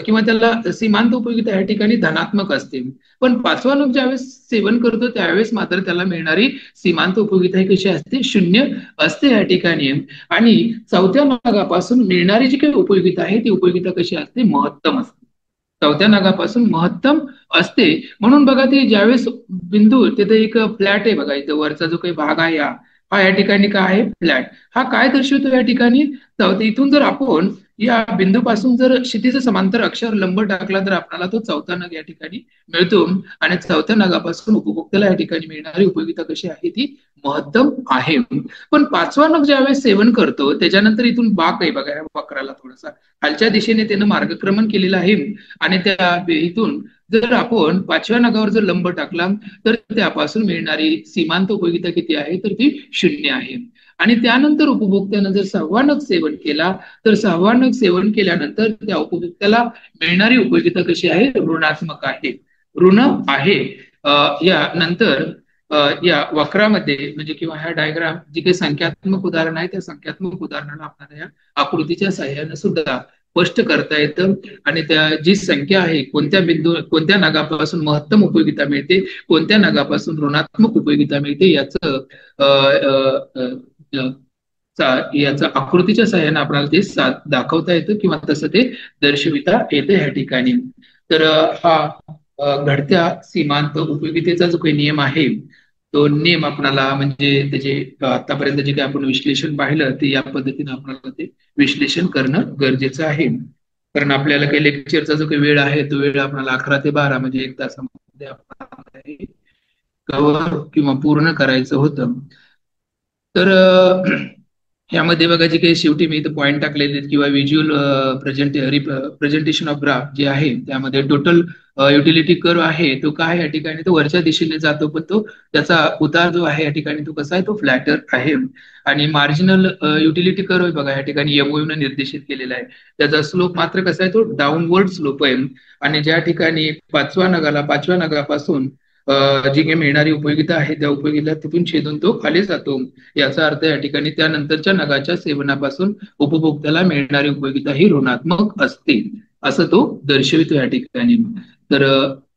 किंवा त्याला सीमांत उपयोगिता या ठिकाणी धनात्मक असते. पण पाचवा नग ज्यावेळेस सेवन करतो त्यावेळेस मात्र त्याला मिळणारी सीमांत उपयोगिता ही कशी असते? शून्य असते या ठिकाणी. आणि चौथ्या नगापासून मिळणारी जी काही उपयोगिता आहे ती उपयोगिता कशी असते? महत्तम असते. चौथ्या नगापासून महत्तम असते. म्हणून बघा, ते ज्यावेळेस बिंदू तिथे एक फ्लॅट आहे बघा, इथं वरचा जो काही भाग आहे हा या ठिकाणी काय आहे? फ्लॅट. हा काय दर्शवतो या ठिकाणी? इथून जर आपण या बिंदूपासून जर क्षितिज समांतर अक्षर लंब टाकला तर आपल्याला तो चौथा नग या ठिकाणी मिळतो, आणि चौथ्या नगापासून उपभोक्त्याला या ठिकाणी मिळणारी उपयोगिता कशी आहे? ती महत्तम आहे. पण पाचवा नग ज्यावेळेस सेवन करतो त्याच्यानंतर इथून बाक आहे बघा, या वक्राला थोडासा खालच्या दिशेने त्यानं मार्गक्रमण केलेलं आहे, आणि त्या इथून जर आपण पाचव्या नगावर जर लंब टाकला तर त्यापासून मिळणारी सीमांत उपयोगिता किती आहे? तर ती शून्य आहे. आणि त्यानंतर उपभोक्त्यानं जर सहावा नग सेवन केला तर सहावा नग सेवन केल्यानंतर त्या उपभोक्त्याला मिळणारी उपयोगिता कशी आहे? ऋणात्मक आहे, ऋण आहे. या नंतर या वक्रामध्ये म्हणजे किंवा ह्या डायग्राम जी काही संख्यात्मक उदाहरण आहे त्या संख्यात्मक उदाहरणाला आपल्याला या आकृतीच्या सहाय्याने सुद्धा स्पष्ट करता येतं, आणि त्या जी संख्या आहे, कोणत्या नगापासून महत्तम उपयोगिता मिळते, कोणत्या नगापासून ऋणात्मक उपयोगिता मिळते, याचं आकृतीच्या सहाय्याने आपल्याला ते दाखवता येतं किंवा तसं ते दर्शविता येतं ह्या ठिकाणी. तर हा घडत्या सीमांत उपयोगितेचा जो काही नियम आहे, तो नियम आपणाला म्हणजे त्याचे आतापर्यंत जे काही आपण विश्लेषण पाहिलं ते या पद्धतीने आपल्याला ते विश्लेषण करणं गरजेचं आहे. कारण आपल्याला काही लेक्चरचा जो काही वेळ आहे तो वेळ आपल्याला 11 ते 12 म्हणजे 1 तासामध्ये आपल्याला कव्हर किंवा पूर्ण करायचं होतं. तर यामध्ये बघा जे काही शेवटी मी इथं पॉईंट टाकलेले आहेत किंवा व्हिज्युअल प्रेझेंटेशन ऑफ ग्राफ जे आहे त्यामध्ये टोटल युटिलिटी कर्व आहे तो काय या ठिकाणी तो वरच्या दिशेने जातो, पण तो त्याचा उतार जो आहे या ठिकाणी तो कसा आहे, तो फ्लॅटर आहे. आणि मार्जिनल युटिलिटी कर्व आहे बघा या ठिकाणी एमओयू ने निर्देशित केलेला आहे. त्याचा स्लोप मात्र कसा आहे, तो डाऊनवर्ड स्लोप आहे. आणि ज्या ठिकाणी पाचव्या नगापासून जी काही मिळणारी उपयोगिता आहे त्या उपयोगिता तिथून छेदून तो खाली जातो. याचा अर्थ या ठिकाणी त्यानंतरच्या नगाच्या सेवनापासून उपभोक्त्याला मिळणारी उपयोगिता ही ऋणात्मक असते, असं तो दर्शवितो या ठिकाणी. तर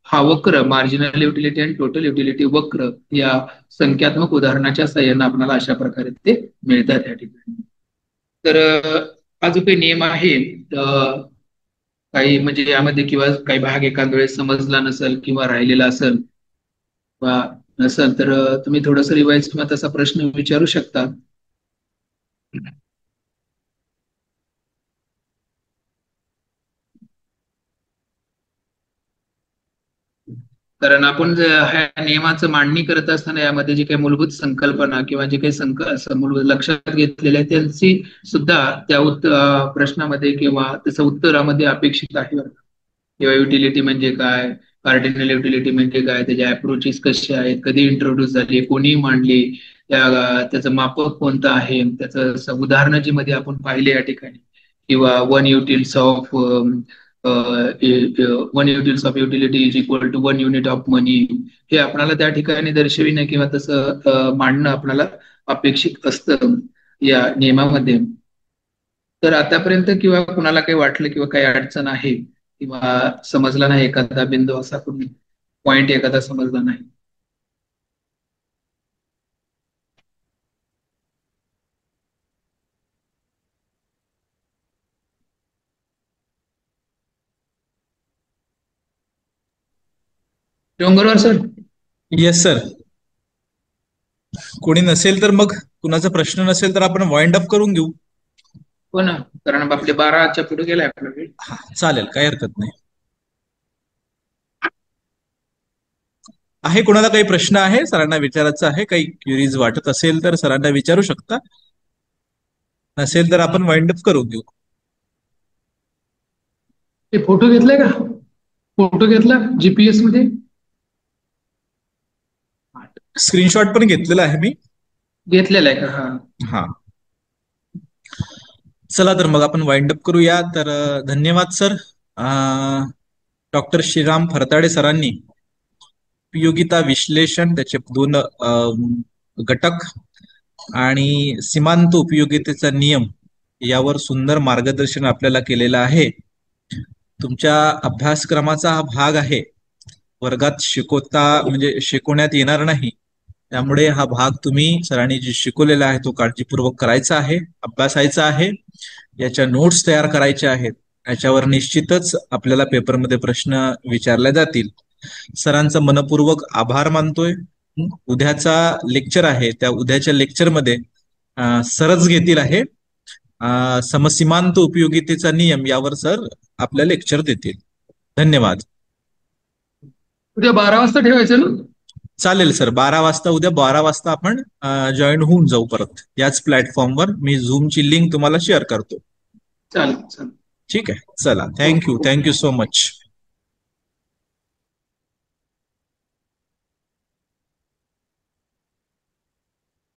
हा वक्र मार्जिनल युटिलिटी आणि टोटल युटिलिटी वक्र या संख्यात्मक उदाहरणाच्या साहाय्याने आपल्याला अशा प्रकारे ते मिळतात या ठिकाणी. तर हा जो काही नियम आहे काही म्हणजे यामध्ये किंवा काही भाग एखाद वेळेस समजला नसेल किंवा राहिलेला असेल किंवा नसेल तर तुम्ही थोडंसं रिवाइज किंवा तसा प्रश्न विचारू शकता. कारण आपण ह्या नियमाचं मांडणी करत असताना यामध्ये जी काही मूलभूत संकल्पना किंवा जे काही मूलभूत लक्षात घेतलेले आहे त्यांची सुद्धा त्या प्रश्नामध्ये किंवा त्याचं उत्तरामध्ये अपेक्षित आहे बरं. किंवा युटिलिटी म्हणजे काय, कार्डिनल युटिलिटी म्हणजे काय, त्याच्या अप्रोचेस कसे आहेत, कधी इंट्रोड्यूस झाली, कोणी मांडली, त्याचं मापक कोणतं आहे, त्याचं उदाहरणं जी मध्ये आपण पाहिले या ठिकाणी, किंवा one utils of utility is equal to 1 unit of money, हे आपल्याला त्या ठिकाणी दर्शविणं किंवा तसं मांडणं आपल्याला अपेक्षित असतं या नियमामध्ये. तर आतापर्यंत किंवा कुणाला काही वाटलं किंवा काही अडचण आहे किंवा समजला नाही एखादा बिंदू असा पॉइंट एखादा समजला नाही. डोंगरवार सर. Yes sir. कोणी नसेल तर मग, कुणाचा प्रश्न नसेल तर आपण वाइंड अप करून घेऊ. हो ना, कारण आपले 12च्या पुढे गेलाय आपला वेळ. हा चालेल, काही हरकत नाही. आहे कोणाला काही प्रश्न आहे, सरांना विचारायचं आहे, काही क्युरीज वाटत असेल तर सरांना विचारू शकता, नसेल तर आपण वाइंड अप करून घेऊ. ते फोटो घेतलाय का, फोटो घेतला जीपीएस मध्ये? स्क्रीनशॉट पण घेतलेला आहे मी. घेतलेला आहे का? हा. हा, चला तर मग आपण वाइंड अप करूया. तर धन्यवाद सर. डॉक्टर श्रीराम फरताडे सरांनी उपयोगिता विश्लेषण, त्याचे 2 घटक आणि सीमांत उपयोगितेचा नियम यावर सुंदर मार्गदर्शन आपल्याला केलेलं आहे. तुमच्या अभ्यासक्रमाचा हा भाग आहे, वर्गात म्हणजे शिकवण्यात येणार नाही, त्यामुळे हा भाग तुम्ही सरांनी जे शिकवलेला आहे तो काळजीपूर्वक करायचा आहे, अभ्यासायचा आहे, याच्या नोट्स तयार करायच्या आहेत. याच्यावर निश्चितच आपल्याला पेपरमध्ये प्रश्न विचारले जातील. सरांचा मनपूर्वक आभार मानतोय. उद्याचा लेक्चर आहे, त्या उद्याच्या लेक्चरमध्ये सरच घेतील आहे, समसीमांत उपयोगितेचा नियम यावर सर आपल्या लेक्चर देतील. धन्यवाद. उद्या 12 वाजता ठेवायचं ना? चालेल सर, 12 वाजता, उद्या 12 वाजता आपण जॉईन होऊन जाऊ परत याच प्लॅटफॉर्मवर. मी झूमची लिंक तुम्हाला शेअर करतो. चालेल चालेल. ठीक आहे, चला, थँक्यू सो मच.